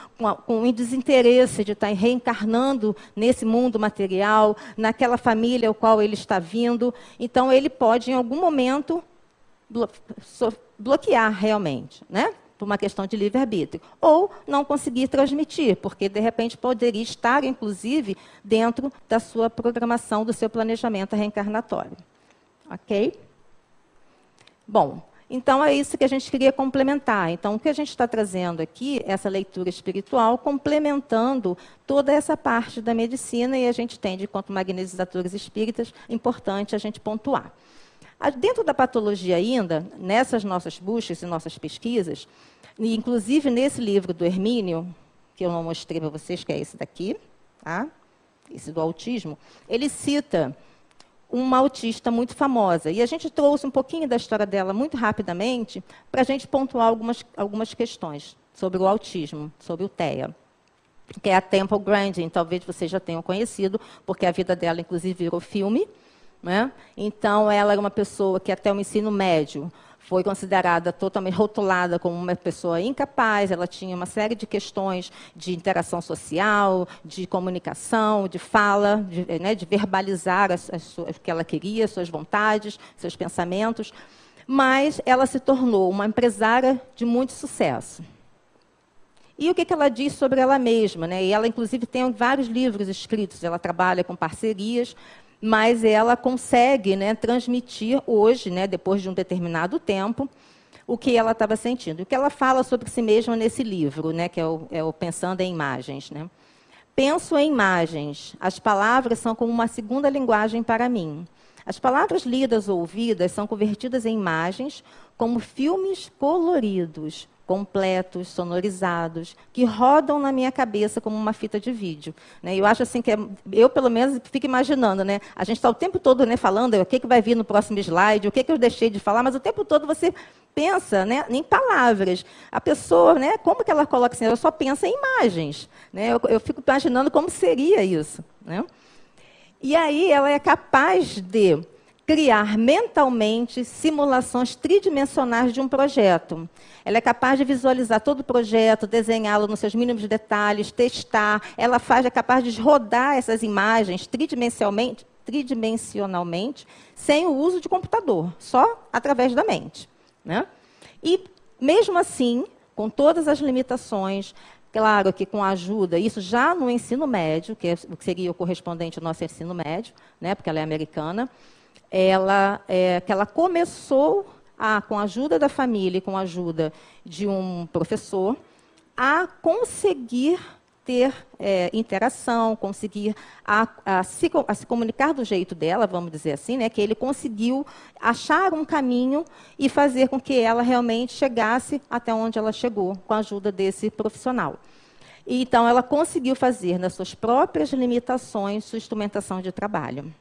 um desinteresse de estar reencarnando nesse mundo material, naquela família ao qual ele está vindo. Então, ele pode, em algum momento, bloquear realmente, né? Por uma questão de livre-arbítrio. Ou não conseguir transmitir, porque, de repente, poderia estar, inclusive, dentro da sua programação, do seu planejamento reencarnatório. Ok? Bom, então é isso que a gente queria complementar. Então, o que a gente está trazendo aqui, essa leitura espiritual, complementando toda essa parte da medicina, e a gente tem, enquanto magnetizadores espíritas, importante a gente pontuar. Dentro da patologia ainda, nessas nossas buscas e nossas pesquisas, e inclusive nesse livro do Hermínio, que eu não mostrei para vocês, que é esse daqui, tá? Esse do autismo, ele cita uma autista muito famosa. E a gente trouxe um pouquinho da história dela muito rapidamente para a gente pontuar algumas questões sobre o autismo, sobre o TEA, que é a Temple Grandin. Talvez vocês já tenham conhecido, porque a vida dela, inclusive, virou filme. Né? Então, ela era uma pessoa que até o ensino médio foi considerada totalmente rotulada como uma pessoa incapaz. Ela tinha uma série de questões de interação social, de comunicação, de fala, de verbalizar o que ela queria, suas vontades, seus pensamentos. Mas ela se tornou uma empresária de muito sucesso. E o que ela diz sobre ela mesma? Né? E ela, inclusive, tem vários livros escritos. Ela trabalha com parcerias, mas ela consegue, né, transmitir hoje, né, depois de um determinado tempo, o que ela estava sentindo. O que ela fala sobre si mesma nesse livro, né, que é o Pensando em Imagens. Né? Penso em imagens. As palavras são como uma segunda linguagem para mim. As palavras lidas ou ouvidas são convertidas em imagens como filmes coloridos, completos, sonorizados, que rodam na minha cabeça como uma fita de vídeo. Né? Eu acho assim que, eu pelo menos fico imaginando, né? A gente está o tempo todo, né, falando o que vai vir no próximo slide, o que eu deixei de falar, mas o tempo todo você pensa, né, em palavras. A pessoa, né, como que ela coloca assim? Ela só pensa em imagens. Né? Eu fico imaginando como seria isso. Né? E aí ela é capaz de criar mentalmente simulações tridimensionais de um projeto. Ela é capaz de visualizar todo o projeto, desenhá-lo nos seus mínimos detalhes, testar. Ela é capaz de rodar essas imagens tridimensionalmente, sem o uso de computador, só através da mente, né? E, mesmo assim, com todas as limitações, claro que com a ajuda, isso já no ensino médio, que seria o correspondente ao nosso ensino médio, né, porque ela é americana, que ela começou, com a ajuda da família e com a ajuda de um professor, a conseguir ter interação, conseguir se comunicar do jeito dela, vamos dizer assim, né, que ele conseguiu achar um caminho e fazer com que ela realmente chegasse até onde ela chegou, com a ajuda desse profissional. E, então, ela conseguiu fazer, nas suas próprias limitações, sua instrumentação de trabalho.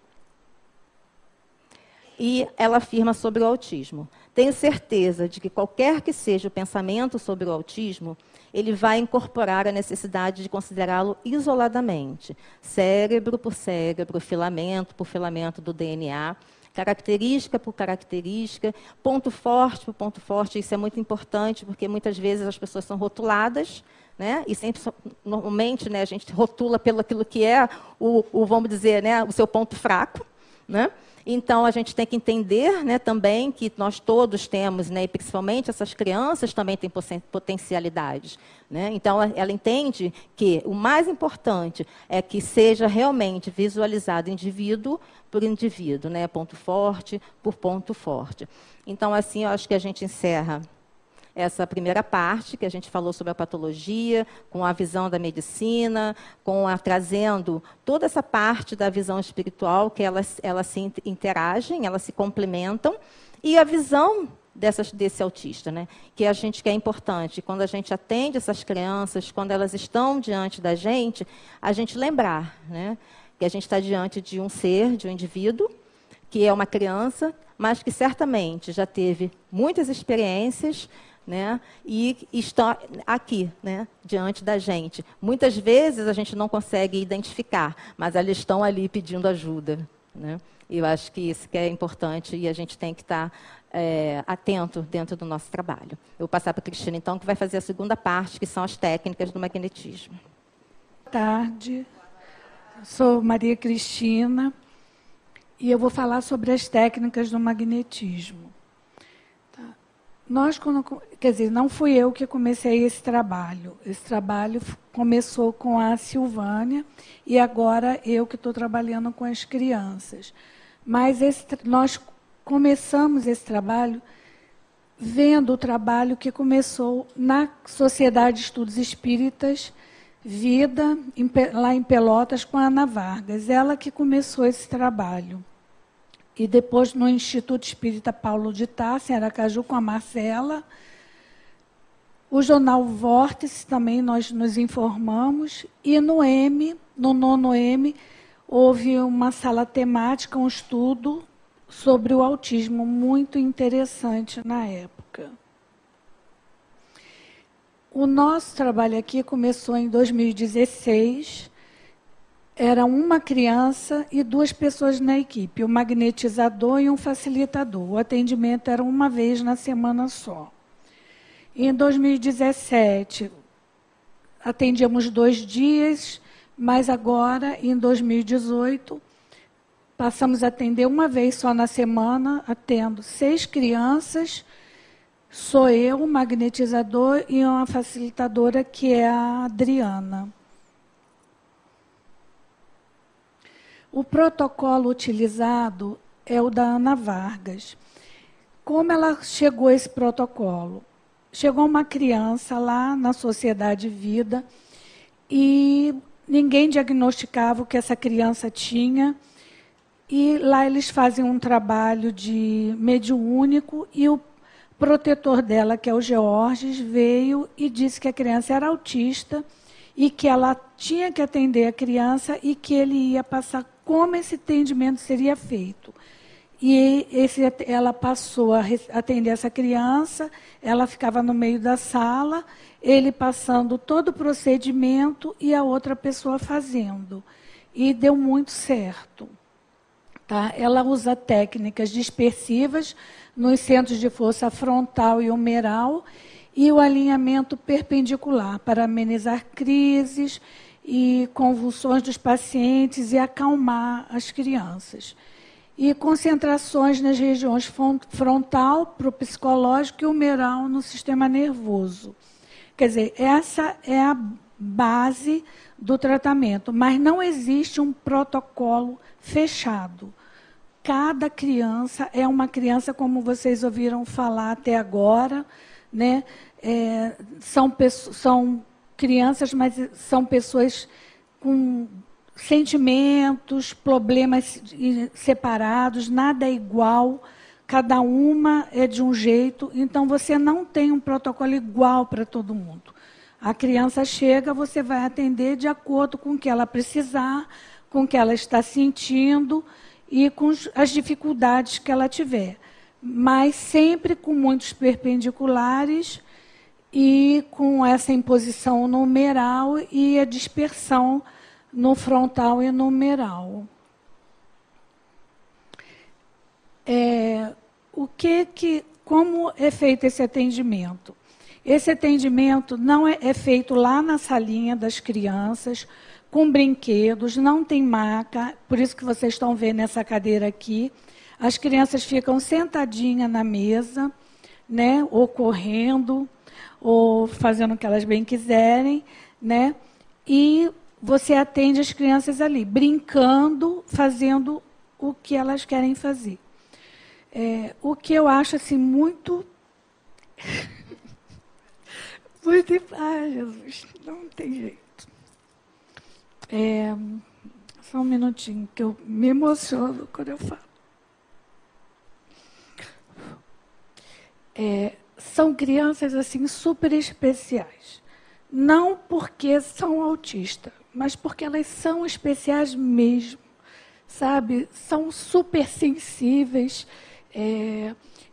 E ela afirma sobre o autismo: tenho certeza de que qualquer que seja o pensamento sobre o autismo, ele vai incorporar a necessidade de considerá-lo isoladamente, cérebro por cérebro, filamento por filamento do DNA, característica por característica, ponto forte por ponto forte. Isso é muito importante, porque muitas vezes as pessoas são rotuladas, né? E sempre, normalmente, né, a gente rotula pelo aquilo que é vamos dizer, né, o seu ponto fraco, né? Então, a gente tem que entender, né, também que nós todos temos, né, e principalmente essas crianças também têm potencialidades, né? Então, ela entende que o mais importante é que seja realmente visualizado indivíduo por indivíduo, né, ponto forte por ponto forte. Então, assim, eu acho que a gente encerra essa primeira parte, que a gente falou sobre a patologia, com a visão da medicina, trazendo toda essa parte da visão espiritual, que elas se interagem, elas se complementam, e a visão desse autista, né? Que é importante. Quando a gente atende essas crianças, quando elas estão diante da gente, a gente lembrar, né, que a gente está diante de um ser, de um indivíduo, que é uma criança, mas que certamente já teve muitas experiências, né, e está aqui, né, diante da gente. Muitas vezes a gente não consegue identificar, mas eles estão ali pedindo ajuda, né? E eu acho que isso que é importante e a gente tem que estar atento dentro do nosso trabalho. Eu vou passar para a Cristina, então, que vai fazer a segunda parte, que são as técnicas do magnetismo. Boa tarde, sou Maria Cristina e eu vou falar sobre as técnicas do magnetismo. Não fui eu que comecei esse trabalho. Esse trabalho começou com a Silvânia e agora eu que estou trabalhando com as crianças. Mas nós começamos esse trabalho vendo o trabalho que começou na Sociedade de Estudos Espíritas Vida, lá em Pelotas, com a Ana Vargas. Ela que começou esse trabalho. E depois no Instituto Espírita Paulo de Tarso, em Aracaju, com a Marcela. O jornal Vórtice também nós nos informamos. E no nono M, houve uma sala temática, um estudo sobre o autismo, muito interessante na época. O nosso trabalho aqui começou em 2016. Era uma criança e 2 pessoas na equipe, um magnetizador e um facilitador. O atendimento era uma vez na semana só. Em 2017, atendíamos 2 dias, mas agora, em 2018, passamos a atender uma vez só na semana, atendo 6 crianças, sou eu, um magnetizador, e uma facilitadora, que é a Adriana. O protocolo utilizado é o da Ana Vargas. Como ela chegou a esse protocolo? Chegou uma criança lá na Sociedade Vida e ninguém diagnosticava o que essa criança tinha. E lá eles fazem um trabalho de mediúnico e o protetor dela, que é o Georges, veio e disse que a criança era autista e que ela tinha que atender a criança e que ele ia passar como esse atendimento seria feito. E ela passou a atender essa criança, ela ficava no meio da sala, ele passando todo o procedimento e a outra pessoa fazendo. e deu muito certo. Tá? Ela usa técnicas dispersivas nos centros de força frontal e humeral e o alinhamento perpendicular para amenizar crises e convulsões dos pacientes e acalmar as crianças. E concentrações nas regiões frontal para o psicológico e humeral no sistema nervoso. Quer dizer, essa é a base do tratamento, mas não existe um protocolo fechado. Cada criança é uma criança, como vocês ouviram falar até agora, né? São crianças, mas são pessoas com sentimentos, problemas separados, nada é igual, cada uma é de um jeito, então você não tem um protocolo igual para todo mundo. A criança chega, você vai atender de acordo com o que ela precisar, com o que ela está sentindo e com as dificuldades que ela tiver. Mas sempre com muitos perpendiculares e com essa imposição no humeral e a dispersão no frontal e no humeral. Como é feito esse atendimento? Esse atendimento não é feito lá na salinha das crianças, com brinquedos, não tem maca, por isso que vocês estão vendo essa cadeira aqui. As crianças ficam sentadinhas na mesa, né, ou correndo, ou fazendo o que elas bem quiserem, né, e você atende as crianças ali, brincando, fazendo o que elas querem fazer. O que eu acho assim, muito... Ai, Jesus, não tem jeito. Só um minutinho, que eu me emociono quando eu falo. São crianças assim super especiais. Não porque são autistas, mas porque elas são especiais mesmo, sabe? São super sensíveis.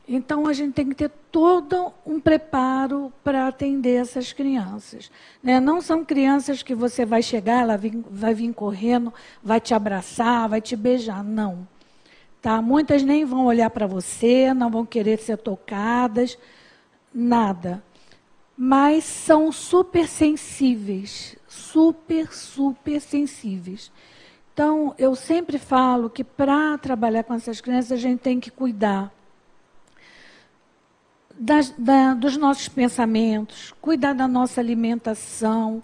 Então, a gente tem que ter todo um preparo para atender essas crianças. Né? Não são crianças que você vai chegar, ela vai vir correndo, vai te abraçar, vai te beijar. Não. Tá? Muitas nem vão olhar para você, não vão querer ser tocadas, nada. Mas são super sensíveis, super sensíveis. Então, eu sempre falo que para trabalhar com essas crianças, a gente tem que cuidar dos nossos pensamentos, cuidar da nossa alimentação,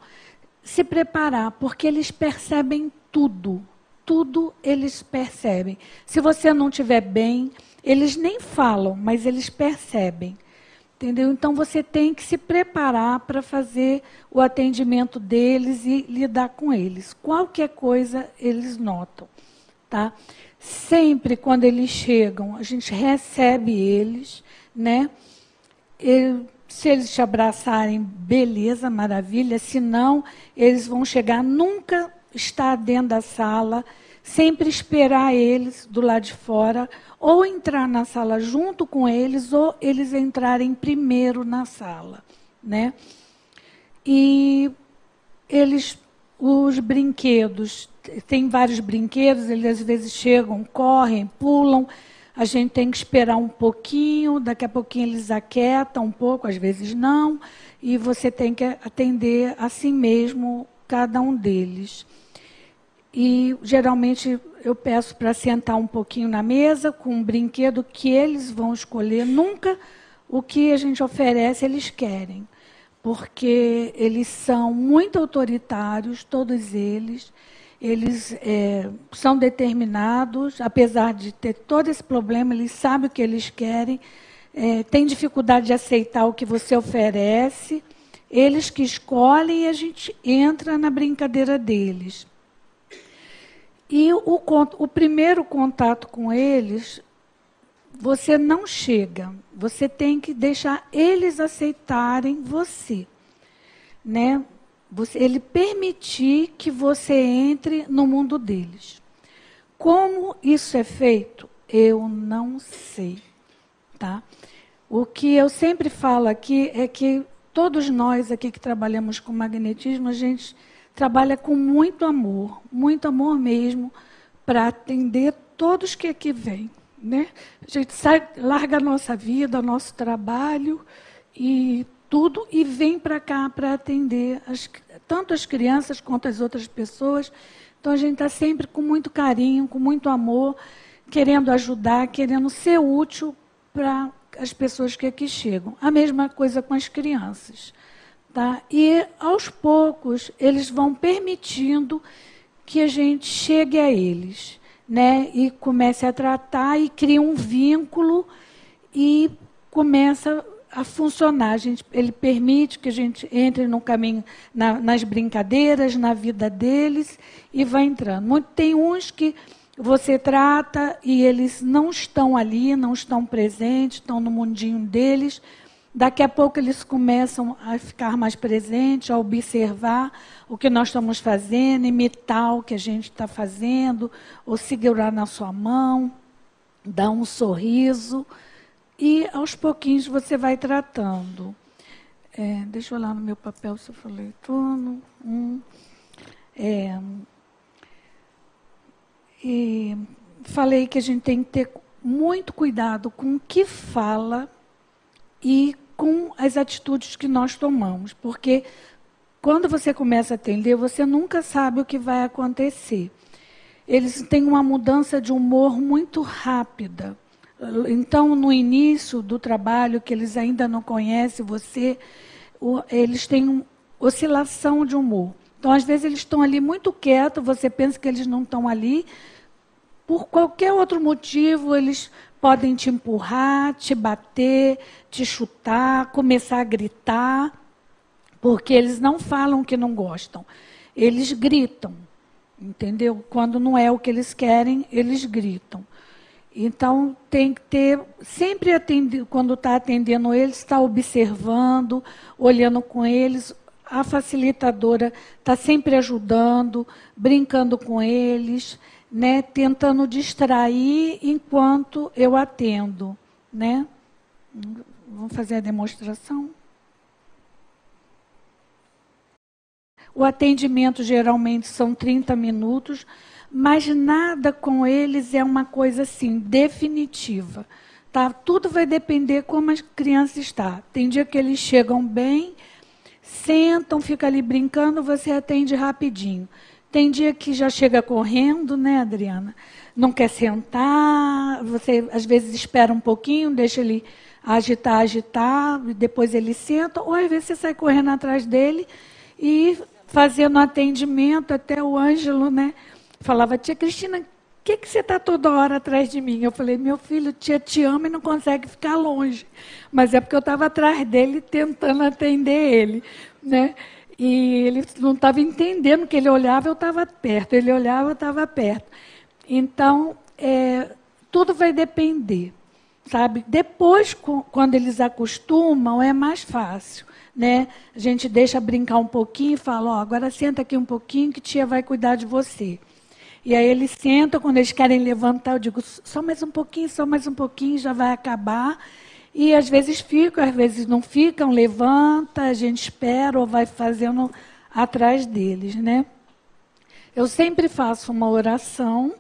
se preparar, porque eles percebem tudo. Tudo eles percebem. Se você não estiver bem, eles nem falam, mas eles percebem. Entendeu? Então, você tem que se preparar para fazer o atendimento deles e lidar com eles. Qualquer coisa, eles notam. Tá? Sempre, quando eles chegam, a gente recebe eles, né? Se eles te abraçarem, beleza, maravilha. Se não, eles vão chegar, nunca estar dentro da sala, sempre esperar eles do lado de fora, ou entrar na sala junto com eles, ou eles entrarem primeiro na sala, né? E os brinquedos, tem vários brinquedos, eles às vezes chegam, correm, pulam, a gente tem que esperar um pouquinho, daqui a pouquinho eles aquietam um pouco, às vezes não, e você tem que atender assim mesmo cada um deles. E, geralmente, eu peço para sentar um pouquinho na mesa com um brinquedo que eles vão escolher. Nunca o que a gente oferece eles querem, porque eles são muito autoritários, todos eles. Eles são determinados, apesar de ter todo esse problema, eles sabem o que eles querem, têm dificuldade de aceitar o que você oferece, eles que escolhem e a gente entra na brincadeira deles. E o primeiro contato com eles, você não chega, você tem que deixar eles aceitarem você, né? Ele permitir que você entre no mundo deles. Como isso é feito? Eu não sei. Tá? O que eu sempre falo aqui é que todos nós aqui que trabalhamos com magnetismo, a gente trabalha com muito amor mesmo, para atender todos que aqui vêm, né? A gente larga a nossa vida, o nosso trabalho e tudo, e vem para cá para atender tanto as crianças quanto as outras pessoas. Então, a gente está sempre com muito carinho, com muito amor, querendo ajudar, querendo ser útil para as pessoas que aqui chegam. A mesma coisa com as crianças. Tá? E, aos poucos, eles vão permitindo que a gente chegue a eles, né? E comece a tratar e cria um vínculo e começa a funcionar. Ele permite que a gente entre no caminho, nas brincadeiras, na vida deles, e vai entrando. Tem uns que você trata e eles não estão ali, não estão presentes, estão no mundinho deles. Daqui a pouco eles começam a ficar mais presentes, a observar o que nós estamos fazendo, imitar o que a gente está fazendo, ou segurar na sua mão, dar um sorriso. E, aos pouquinhos, você vai tratando. Deixa eu olhar no meu papel se eu falei tudo. E falei que a gente tem que ter muito cuidado com o que fala e com as atitudes que nós tomamos. Porque, quando você começa a atender, você nunca sabe o que vai acontecer. Eles têm uma mudança de humor muito rápida. Então, no início do trabalho, que eles ainda não conhecem você, eles têm oscilação de humor. Então, às vezes, eles estão ali muito quietos, você pensa que eles não estão ali. Por qualquer outro motivo, eles podem te empurrar, te bater, te chutar, começar a gritar, porque eles não falam que não gostam. Eles gritam, entendeu? Quando não é o que eles querem, eles gritam. Então, tem que ter, sempre quando está atendendo eles, está observando, olhando com eles. A facilitadora está sempre ajudando, brincando com eles, né, tentando distrair enquanto eu atendo. Né? Vamos fazer a demonstração? O atendimento geralmente são 30 minutos, mas nada com eles é uma coisa assim, definitiva. Tá? Tudo vai depender como a criança está. Tem dia que eles chegam bem, sentam, ficam ali brincando, você atende rapidinho. Tem dia que já chega correndo, né, Adriana? Não quer sentar, você às vezes espera um pouquinho, deixa ele agitar, depois ele senta, ou às vezes você sai correndo atrás dele e fazendo atendimento. Até o Ângelo, né, falava: tia Cristina, o que você está toda hora atrás de mim? Eu falei: meu filho, tia te ama e não consegue ficar longe. Mas é porque eu estava atrás dele tentando atender ele, né? E ele não estava entendendo que ele olhava, eu estava perto. Ele olhava, eu estava perto. Então, tudo vai depender, sabe? Depois, quando eles acostumam, é mais fácil, né? A gente deixa brincar um pouquinho e fala: ó, agora senta aqui um pouquinho que tia vai cuidar de você. E aí eles sentam, quando eles querem levantar, eu digo: só mais um pouquinho, já vai acabar. E às vezes ficam, às vezes não ficam, levanta, a gente espera ou vai fazendo atrás deles, né? Eu sempre faço uma oração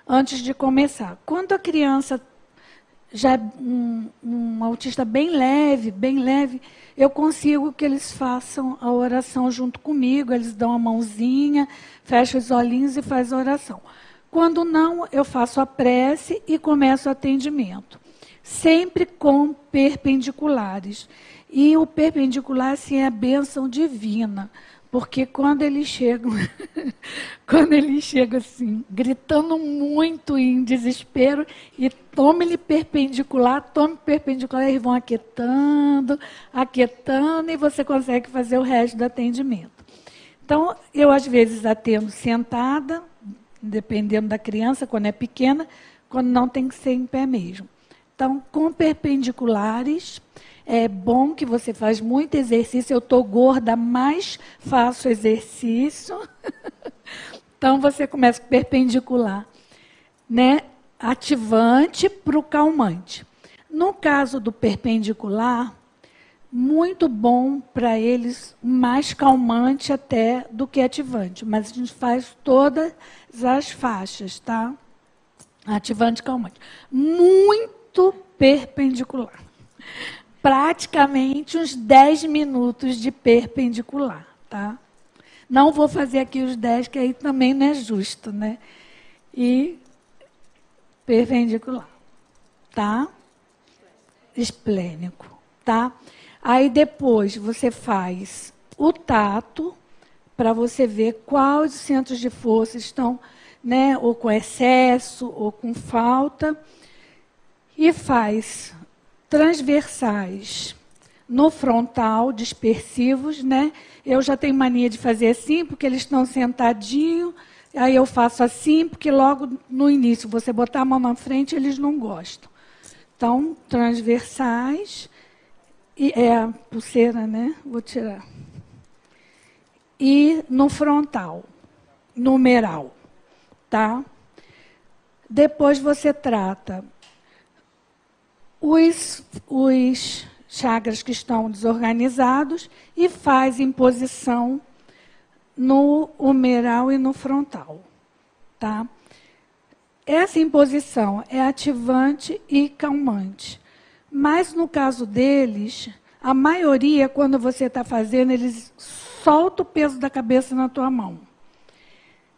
antes de começar. Quando a criança já é um autista bem leve, eu consigo que eles façam a oração junto comigo, eles dão a mãozinha, fecham os olhinhos e fazem a oração. Quando não, eu faço a prece e começo o atendimento. Sempre com perpendiculares. E o perpendicular, assim, é a bênção divina. Porque quando eles chegam, assim, gritando muito em desespero, e tome perpendicular, eles vão aquietando, e você consegue fazer o resto do atendimento. Então, eu às vezes atendo sentada, dependendo da criança, quando é pequena, quando não, tem que ser em pé mesmo. Então, com perpendiculares, é bom que você faz muito exercício. Eu estou gorda, mas faço exercício. Então, você começa com perpendicular, né? Ativante para o calmante. No caso do perpendicular, muito bom para eles, mais calmante até do que ativante. Mas a gente faz todas as faixas, tá? Ativante e calmante. Muito perpendicular. Praticamente uns 10 minutos de perpendicular, tá? Não vou fazer aqui os 10, que aí também não é justo, né? E perpendicular, tá? Esplênico, tá? Aí depois você faz o tato, para você ver quais centros de força estão, né, ou com excesso, ou com falta, e faz transversais no frontal, dispersivos, né? Eu já tenho mania de fazer assim, porque eles estão sentadinhos, aí eu faço assim, porque logo no início, você botar a mão na frente, eles não gostam. Então, transversais, e é a pulseira, né? Vou tirar. E no frontal, numeral, tá? Depois você trata os chakras que estão desorganizados e faz imposição no humeral e no frontal, tá? Essa imposição é ativante e calmante. Mas, no caso deles, a maioria, quando você está fazendo, eles soltam o peso da cabeça na tua mão.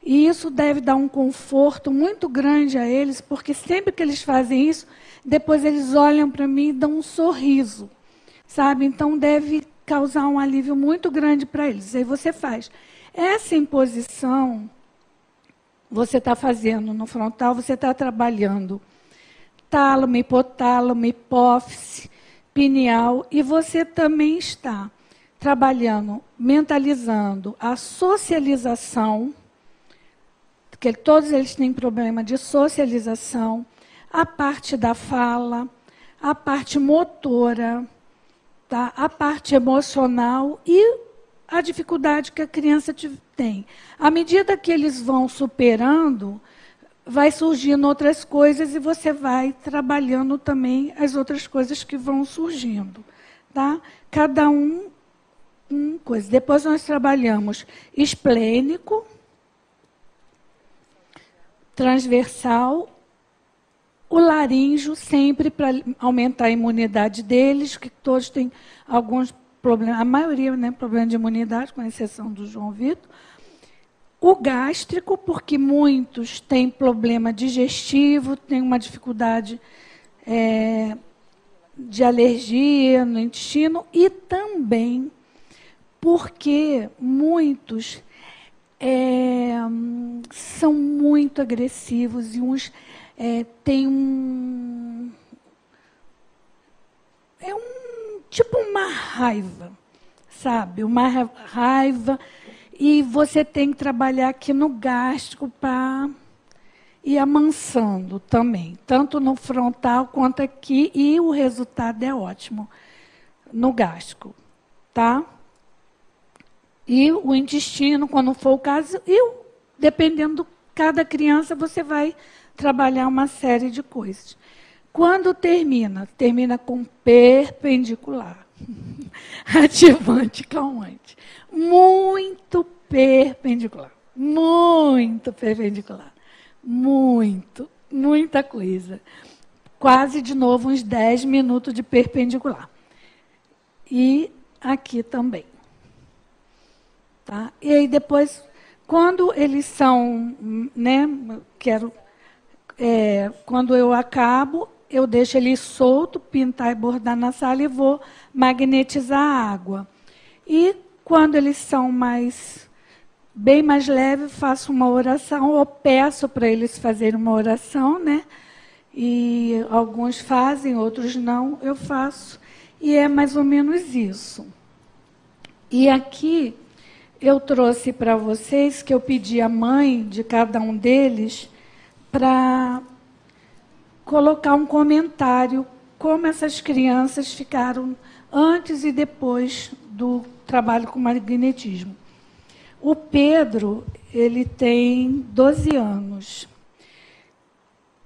E isso deve dar um conforto muito grande a eles, porque sempre que eles fazem isso, depois eles olham para mim e dão um sorriso, sabe? Então, deve causar um alívio muito grande para eles. Aí você faz. Essa imposição, você está fazendo no frontal, você está trabalhando tálamo, hipotálamo, hipófise, pineal, e você também está trabalhando, mentalizando a socialização, porque todos eles têm problema de socialização, a parte da fala, a parte motora, tá? A parte emocional e a dificuldade que a criança tem. À medida que eles vão superando, vai surgindo outras coisas e você vai trabalhando também as outras coisas que vão surgindo, tá? Cada coisa. Depois nós trabalhamos esplênico, transversal, o laríngeo, sempre para aumentar a imunidade deles, que todos têm alguns problemas, a maioria, né, problema de imunidade, com exceção do João Vitor. O gástrico, porque muitos têm problema digestivo, têm uma dificuldade de alergia no intestino, e também porque muitos são muito agressivos e uns têm tipo uma raiva, sabe? Uma raiva. E você tem que trabalhar aqui no gástrico para ir amansando também, tanto no frontal quanto aqui, e o resultado é ótimo no gástrico, tá? E o intestino, quando for o caso, e dependendo de cada criança, você vai trabalhar uma série de coisas. Quando termina com perpendicular, ativante, calmante. Muito perpendicular. Muito perpendicular. Muita coisa. Quase, de novo, uns 10 minutos de perpendicular. E aqui também. Tá? E aí depois, quando eles são, né, quando eu acabo, eu deixo ele solto, pintar e bordar na sala e vou magnetizar a água. E quando eles são bem mais leves, faço uma oração, ou peço para eles fazerem uma oração, né? E alguns fazem, outros não, eu faço. E é mais ou menos isso. E aqui eu trouxe para vocês que eu pedi à mãe de cada um deles para colocar um comentário como essas crianças ficaram antes e depois do trabalho com magnetismo. O Pedro, ele tem 12 anos.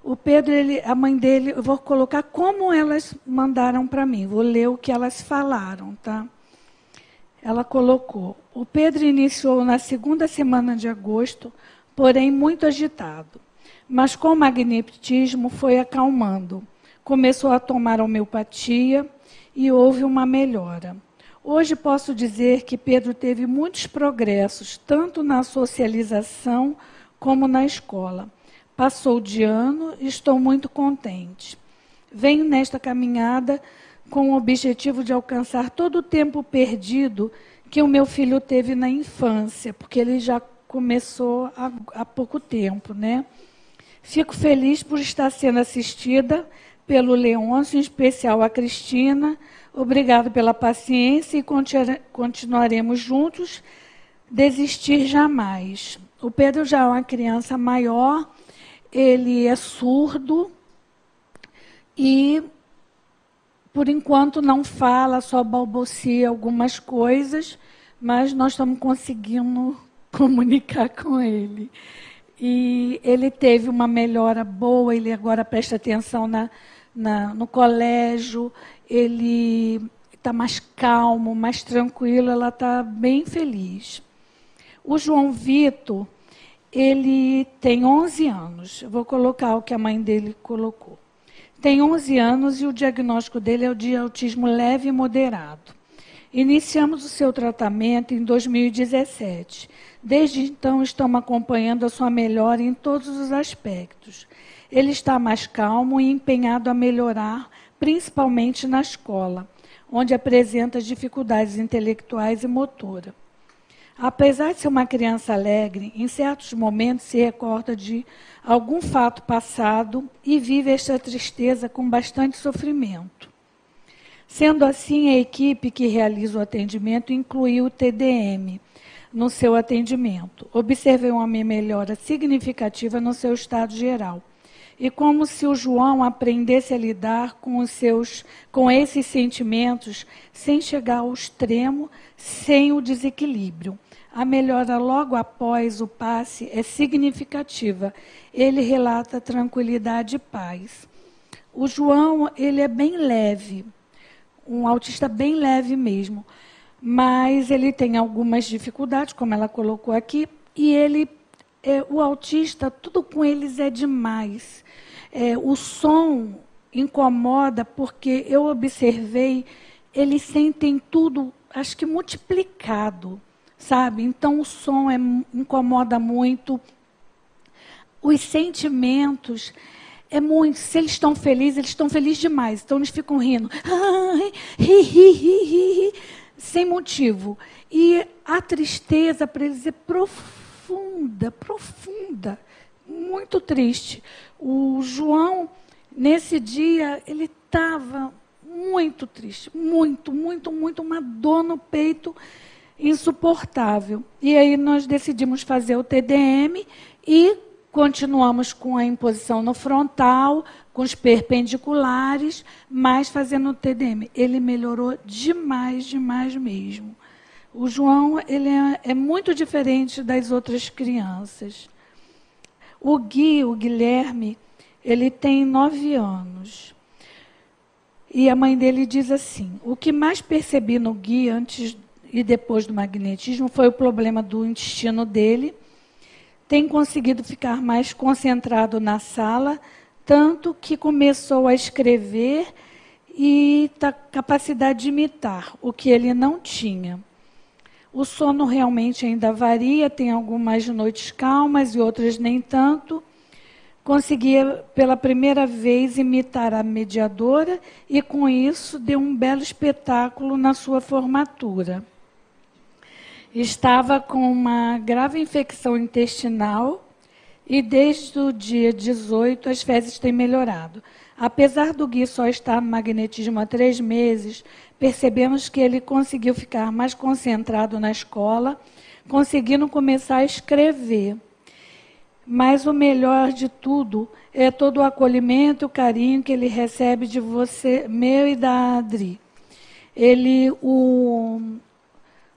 O Pedro, a mãe dele, eu vou colocar como elas mandaram para mim. Vou ler o que elas falaram, tá? Ela colocou: o Pedro iniciou na segunda semana de agosto, porém muito agitado. Mas com o magnetismo foi acalmando. Começou a tomar homeopatia e houve uma melhora. Hoje posso dizer que Pedro teve muitos progressos, tanto na socialização como na escola. Passou de ano e estou muito contente. Venho nesta caminhada com o objetivo de alcançar todo o tempo perdido que o meu filho teve na infância, porque ele já começou há pouco tempo, né? Fico feliz por estar sendo assistida pelo Leôncio, em especial a Cristina. Obrigado pela paciência e continuaremos juntos. Desistir jamais. O Pedro já é uma criança maior, ele é surdo e, por enquanto, não fala, só balbucia algumas coisas, mas nós estamos conseguindo comunicar com ele. E ele teve uma melhora boa, ele agora presta atenção no colégio, ele está mais calmo, mais tranquilo, ela está bem feliz. O João Vitor, ele tem 11 anos. Eu vou colocar o que a mãe dele colocou. Tem 11 anos e o diagnóstico dele é o de autismo leve e moderado. Iniciamos o seu tratamento em 2017. Desde então, estamos acompanhando a sua melhora em todos os aspectos. Ele está mais calmo e empenhado a melhorar, principalmente na escola, onde apresenta dificuldades intelectuais e motora. Apesar de ser uma criança alegre, em certos momentos se recorda de algum fato passado e vive esta tristeza com bastante sofrimento. Sendo assim, a equipe que realiza o atendimento incluiu o TDM no seu atendimento. Observei uma melhora significativa no seu estado geral. E como se o João aprendesse a lidar com esses sentimentos sem chegar ao extremo, sem o desequilíbrio. A melhora logo após o passe é significativa. Ele relata tranquilidade e paz. O João, ele é bem leve, um autista bem leve mesmo, mas ele tem algumas dificuldades, como ela colocou aqui, e o autista, tudo com eles é demais. O som incomoda, porque eu observei, eles sentem tudo, acho que multiplicado, sabe? Então, o som incomoda muito. Os sentimentos é muito. Se eles estão felizes demais. Então, eles ficam rindo. Sem motivo. E a tristeza para eles é profunda, profunda. Muito triste. O João, nesse dia, ele estava muito triste. Muito, muito, muito. Uma dor no peito insuportável. E aí nós decidimos fazer o TDM e continuamos com a imposição no frontal, com os perpendiculares, mas fazendo o TDM. Ele melhorou demais, demais mesmo. O João, ele é muito diferente das outras crianças. O Guilherme, ele tem 9 anos. E a mãe dele diz assim: o que mais percebi no Gui antes e depois do magnetismo foi o problema do intestino dele. Tem conseguido ficar mais concentrado na sala, tanto que começou a escrever e tem capacidade de imitar, o que ele não tinha. O sono realmente ainda varia, tem algumas noites calmas e outras nem tanto. Conseguia, pela primeira vez, imitar a mediadora e, com isso, deu um belo espetáculo na sua formatura. Estava com uma grave infecção intestinal e, desde o dia 18, as fezes têm melhorado. Apesar do Gui só estar no magnetismo há 3 meses, percebemos que ele conseguiu ficar mais concentrado na escola, conseguindo começar a escrever. Mas o melhor de tudo é todo o acolhimento e o carinho que ele recebe de você, meu e da Adri.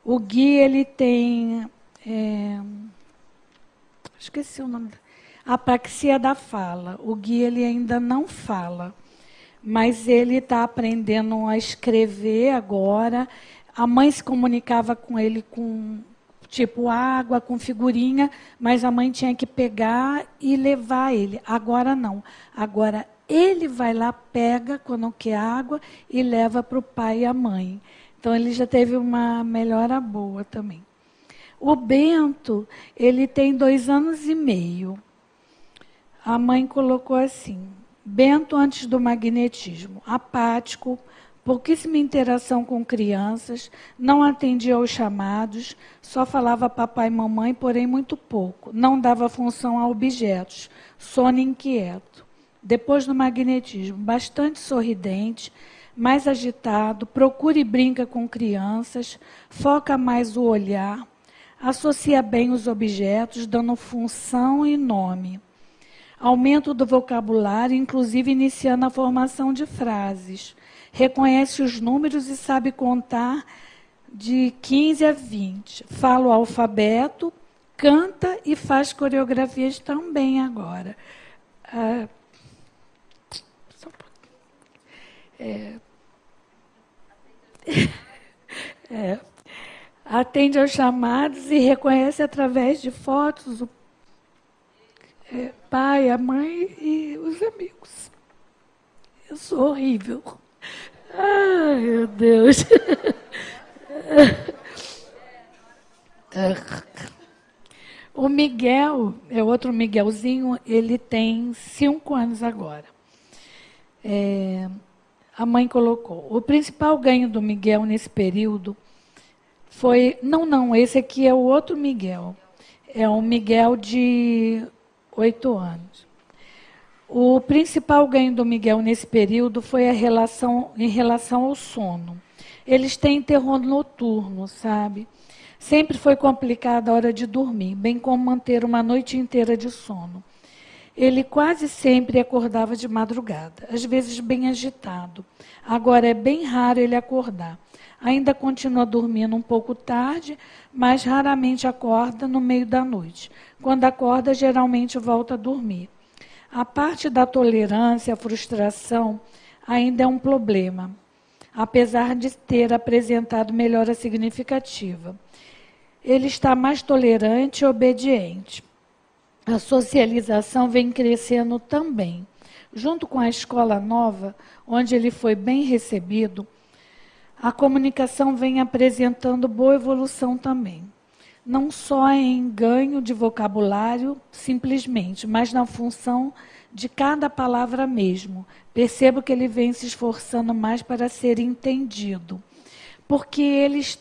O Gui, ele tem... esqueci o nome. apraxia da fala. O Gui ele ainda não fala, mas ele está aprendendo a escrever agora. A mãe se comunicava com ele com tipo água, com figurinha, mas a mãe tinha que pegar e levar ele. Agora não. Agora ele vai lá, pega quando quer água e leva para o pai e a mãe. Então ele já teve uma melhora boa também. O Bento, ele tem 2 anos e meio. A mãe colocou assim: Bento antes do magnetismo, apático, pouquíssima interação com crianças, não atendia aos chamados, só falava papai e mamãe, porém muito pouco. Não dava função a objetos, sono inquieto. Depois do magnetismo, bastante sorridente, mais agitado, procura e brinca com crianças, foca mais o olhar, associa bem os objetos, dando função e nome. Aumento do vocabulário, inclusive iniciando a formação de frases. Reconhece os números e sabe contar de 15 a 20. Fala o alfabeto, canta e faz coreografias também agora. Atende aos chamados e reconhece através de fotos o pai, a mãe e os amigos. Eu sou horrível. Ai, meu Deus. O Miguel, é outro Miguelzinho, ele tem 5 anos agora. A mãe colocou: o principal ganho do Miguel nesse período foi... Não, esse aqui é o outro Miguel. É um Miguel de 8 anos. O principal ganho do Miguel nesse período foi em relação ao sono. Eles têm terror noturno, sabe? Sempre foi complicada a hora de dormir, bem como manter uma noite inteira de sono. Ele quase sempre acordava de madrugada, às vezes bem agitado. Agora é bem raro ele acordar. Ainda continua dormindo um pouco tarde, mas raramente acorda no meio da noite. Quando acorda, geralmente volta a dormir. A parte da tolerância à frustração ainda é um problema, apesar de ter apresentado melhora significativa. Ele está mais tolerante e obediente. A socialização vem crescendo também. Junto com a escola nova, onde ele foi bem recebido, a comunicação vem apresentando boa evolução também. Não só em ganho de vocabulário, simplesmente, mas na função de cada palavra mesmo. Percebo que ele vem se esforçando mais para ser entendido. Porque eles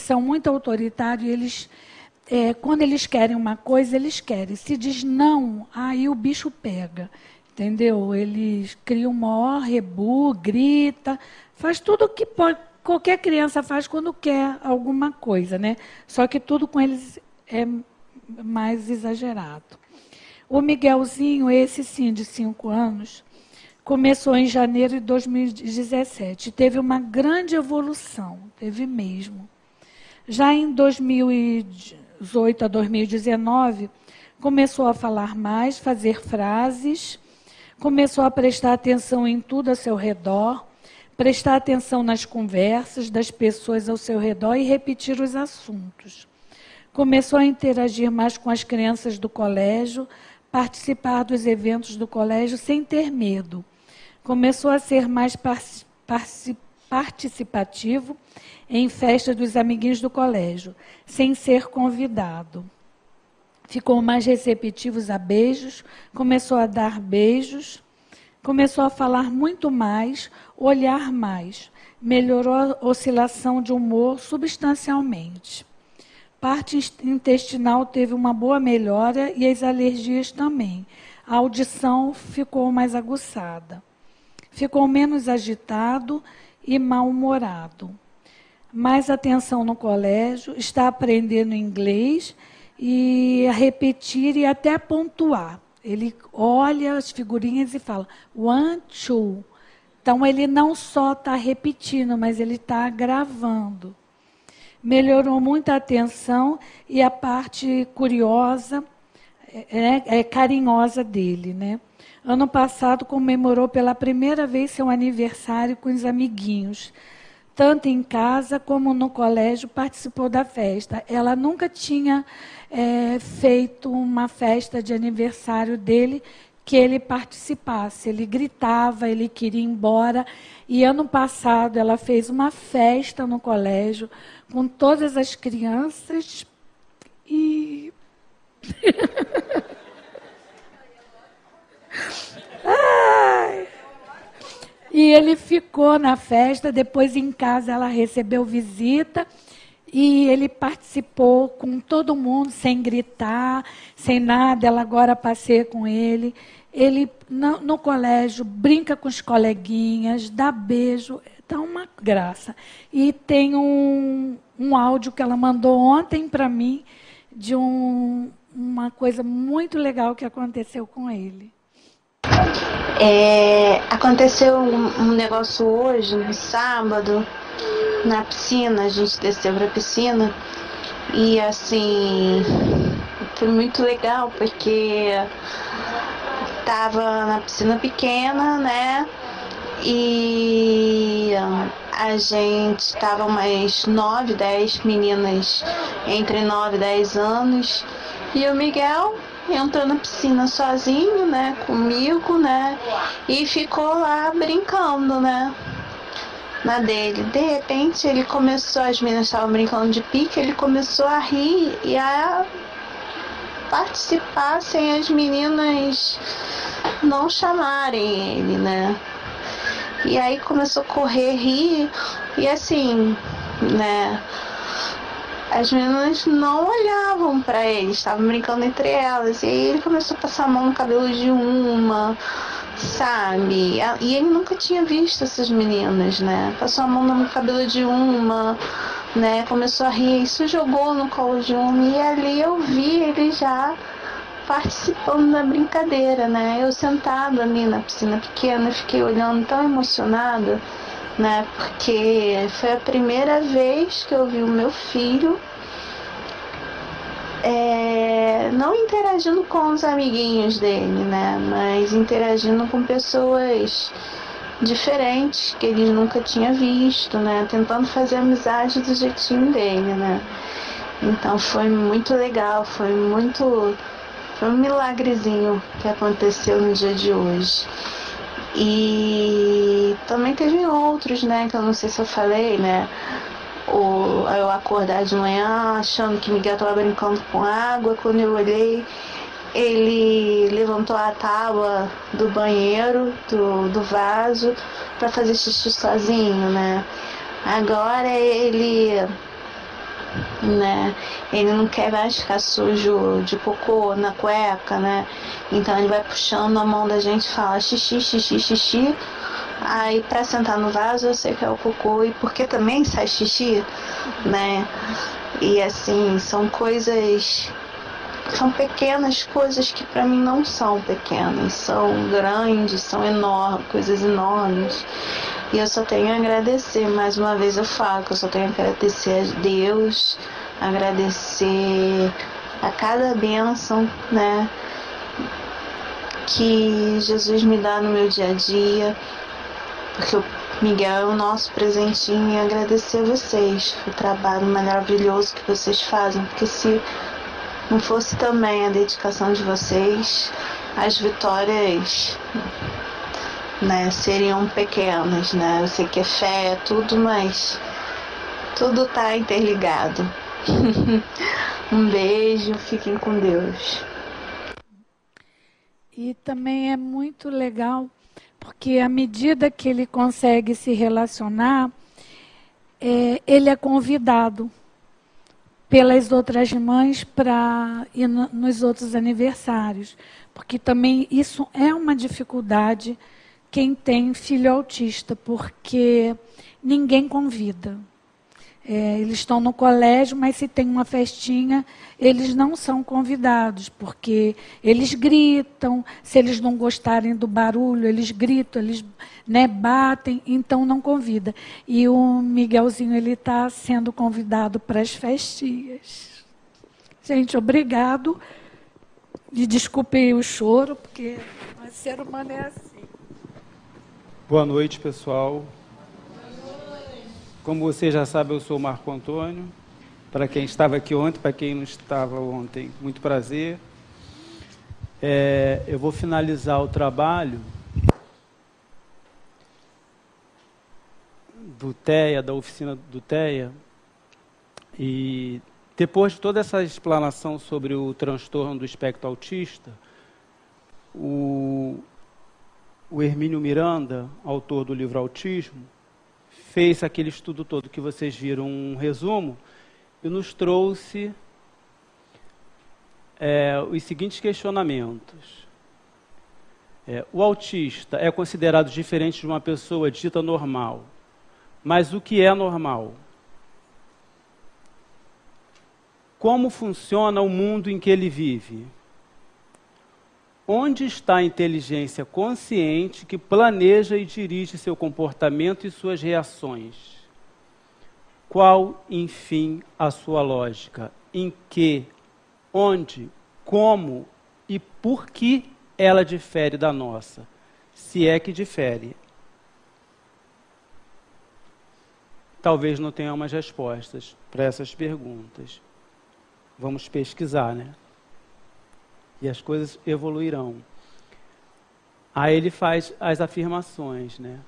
são muito autoritários, quando eles querem uma coisa, eles querem. Se diz não, aí o bicho pega. Entendeu? Eles criam um maior rebu, grita, faz tudo o que pode. Qualquer criança faz quando quer alguma coisa, né? Só que tudo com eles é mais exagerado. O Miguelzinho, esse sim, de 5 anos, começou em janeiro de 2017. Teve uma grande evolução, teve mesmo. Já em 2018 a 2019, começou a falar mais, fazer frases, começou a prestar atenção em tudo ao seu redor, prestar atenção nas conversas das pessoas ao seu redor e repetir os assuntos. Começou a interagir mais com as crianças do colégio, participar dos eventos do colégio sem ter medo. Começou a ser mais participativo em festas dos amiguinhos do colégio, sem ser convidado. Ficou mais receptivo a beijos, começou a dar beijos, começou a falar muito mais, olhar mais. Melhorou a oscilação de humor substancialmente. Parte intestinal teve uma boa melhora e as alergias também. A audição ficou mais aguçada. Ficou menos agitado e mal-humorado. Mais atenção no colégio, está aprendendo inglês e a repetir e até pontuar. Ele olha as figurinhas e fala, 1, 2. Então, ele não só está repetindo, mas ele está gravando. Melhorou muito a atenção e a parte curiosa, carinhosa dele, né? Ano passado comemorou pela primeira vez seu aniversário com os amiguinhos. Tanto em casa como no colégio participou da festa. Ela nunca tinha feito uma festa de aniversário dele que ele participasse. Ele gritava, ele queria ir embora. E ano passado ela fez uma festa no colégio com todas as crianças e... Ai. E ele ficou na festa, depois em casa ela recebeu visita e ele participou com todo mundo, sem gritar, sem nada. Ela agora passeia com ele. Ele, no colégio, brinca com os coleguinhas, dá beijo, dá uma graça. E tem um áudio que ela mandou ontem para mim, de uma coisa muito legal que aconteceu com ele. Aconteceu um negócio hoje, no sábado, na piscina. A gente desceu para a piscina e, assim, foi muito legal porque estava na piscina pequena, né? E a gente estava umas 9, 10 meninas entre 9 e 10 anos. E o Miguel entrou na piscina sozinho, né, comigo, né, e ficou lá brincando, né, na dele. De repente ele começou, as meninas estavam brincando de pique, ele começou a rir e a participar sem as meninas não chamarem ele, né. E aí começou a correr, rir, e assim, né, as meninas não olhavam pra ele, estavam brincando entre elas. E aí ele começou a passar a mão no cabelo de uma, sabe? E ele nunca tinha visto essas meninas, né? Passou a mão no cabelo de uma, né? Começou a rir, isso jogou no colo de uma. E ali eu vi ele já participando da brincadeira, né? Eu sentada ali na piscina pequena, fiquei olhando tão emocionada, né? Porque foi a primeira vez que eu vi o meu filho não interagindo com os amiguinhos dele, né? Mas interagindo com pessoas diferentes que ele nunca tinha visto, né? Tentando fazer amizade do jeitinho dele, né? Então foi muito legal, foi um milagrezinho que aconteceu no dia de hoje. E também teve outros, né, que eu não sei se eu falei, né, eu acordar de manhã achando que Miguel estava brincando com água. Quando eu olhei, ele levantou a tábua do banheiro, do vaso, para fazer xixi sozinho, né. Agora ele não quer mais ficar sujo de cocô na cueca, né? Então ele vai puxando a mão da gente e fala xixi, xixi, xixi. Aí pra sentar no vaso eu sei que é o cocô, e porque também sai xixi, né? E assim, são pequenas coisas que pra mim não são pequenas, são grandes, são enormes, coisas enormes. E eu só tenho a agradecer, mais uma vez eu falo que eu só tenho a agradecer a Deus, agradecer a cada bênção, né, que Jesus me dá no meu dia a dia, porque o Miguel é o nosso presentinho, e agradecer a vocês, o trabalho maravilhoso que vocês fazem, porque se não fosse também a dedicação de vocês, as vitórias, né, seriam pequenas, né? Eu sei que é fé, é tudo, mas tudo tá interligado. Um beijo, fiquem com Deus. E também é muito legal, porque à medida que ele consegue se relacionar, ele é convidado pelas outras mães para ir nos outros aniversários, porque também isso é uma dificuldade quem tem filho autista, porque ninguém convida. Eles estão no colégio, mas se tem uma festinha, eles não são convidados, porque eles gritam, se eles não gostarem do barulho, eles gritam, eles, né, batem, então não convida. E o Miguelzinho, ele está sendo convidado para as festinhas. Gente, obrigado. E desculpe o choro, porque o ser humano é assim. Boa noite, pessoal. Como você já sabe, eu sou o Marco Antônio. Para quem estava aqui ontem, para quem não estava ontem, muito prazer. Eu vou finalizar o trabalho do TEA, da oficina do TEA, e depois de toda essa explanação sobre o transtorno do espectro autista, o Hermínio Miranda, autor do livro Autismo, fez aquele estudo todo que vocês viram, um resumo, e nos trouxe os seguintes questionamentos. O autista é considerado diferente de uma pessoa dita normal, mas o que é normal? Como funciona o mundo em que ele vive? Onde está a inteligência consciente que planeja e dirige seu comportamento e suas reações? Qual, enfim, a sua lógica? Em que, onde, como e por que ela difere da nossa? Se é que difere. Talvez não tenhamos respostas para essas perguntas. Vamos pesquisar, né? E as coisas evoluirão. Aí ele faz as afirmações, né?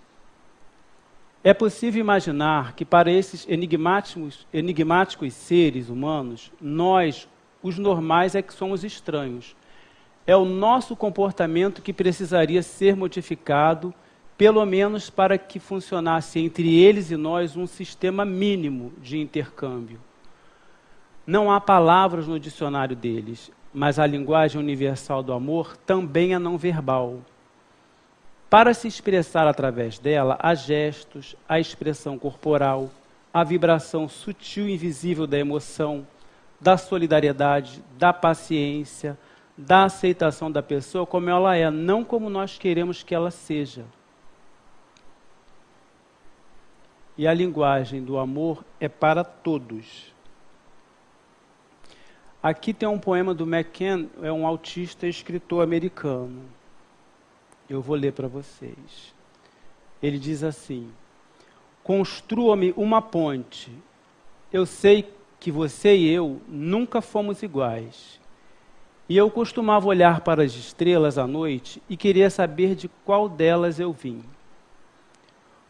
É possível imaginar que para esses enigmáticos seres humanos, nós, os normais, é que somos estranhos. É o nosso comportamento que precisaria ser modificado, pelo menos para que funcionasse entre eles e nós um sistema mínimo de intercâmbio. Não há palavras no dicionário deles, mas a linguagem universal do amor também é não verbal. Para se expressar através dela, há gestos, a expressão corporal, a vibração sutil e invisível da emoção, da solidariedade, da paciência, da aceitação da pessoa como ela é, não como nós queremos que ela seja. E a linguagem do amor é para todos. Aqui tem um poema do McKen, é um autista e escritor americano. Eu vou ler para vocês. Ele diz assim: construa-me uma ponte. Eu sei que você e eu nunca fomos iguais. E eu costumava olhar para as estrelas à noite e queria saber de qual delas eu vim.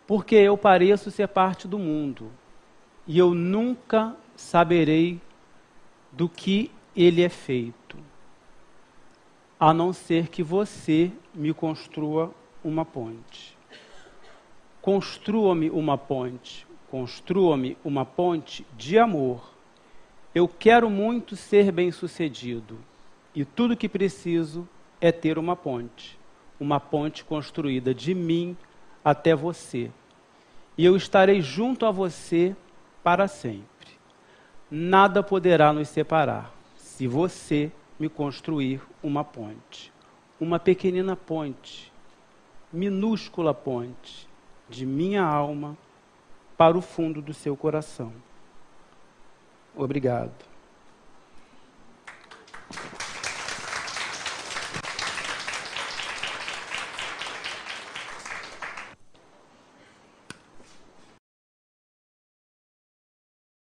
Porque eu pareço ser parte do mundo. E eu nunca saberei do que ele é feito, a não ser que você me construa uma ponte. Construa-me uma ponte, construa-me uma ponte de amor. Eu quero muito ser bem-sucedido, e tudo que preciso é ter uma ponte construída de mim até você. E eu estarei junto a você para sempre. Nada poderá nos separar, se você me construir uma ponte. Uma pequenina ponte, minúscula ponte, de minha alma para o fundo do seu coração. Obrigado.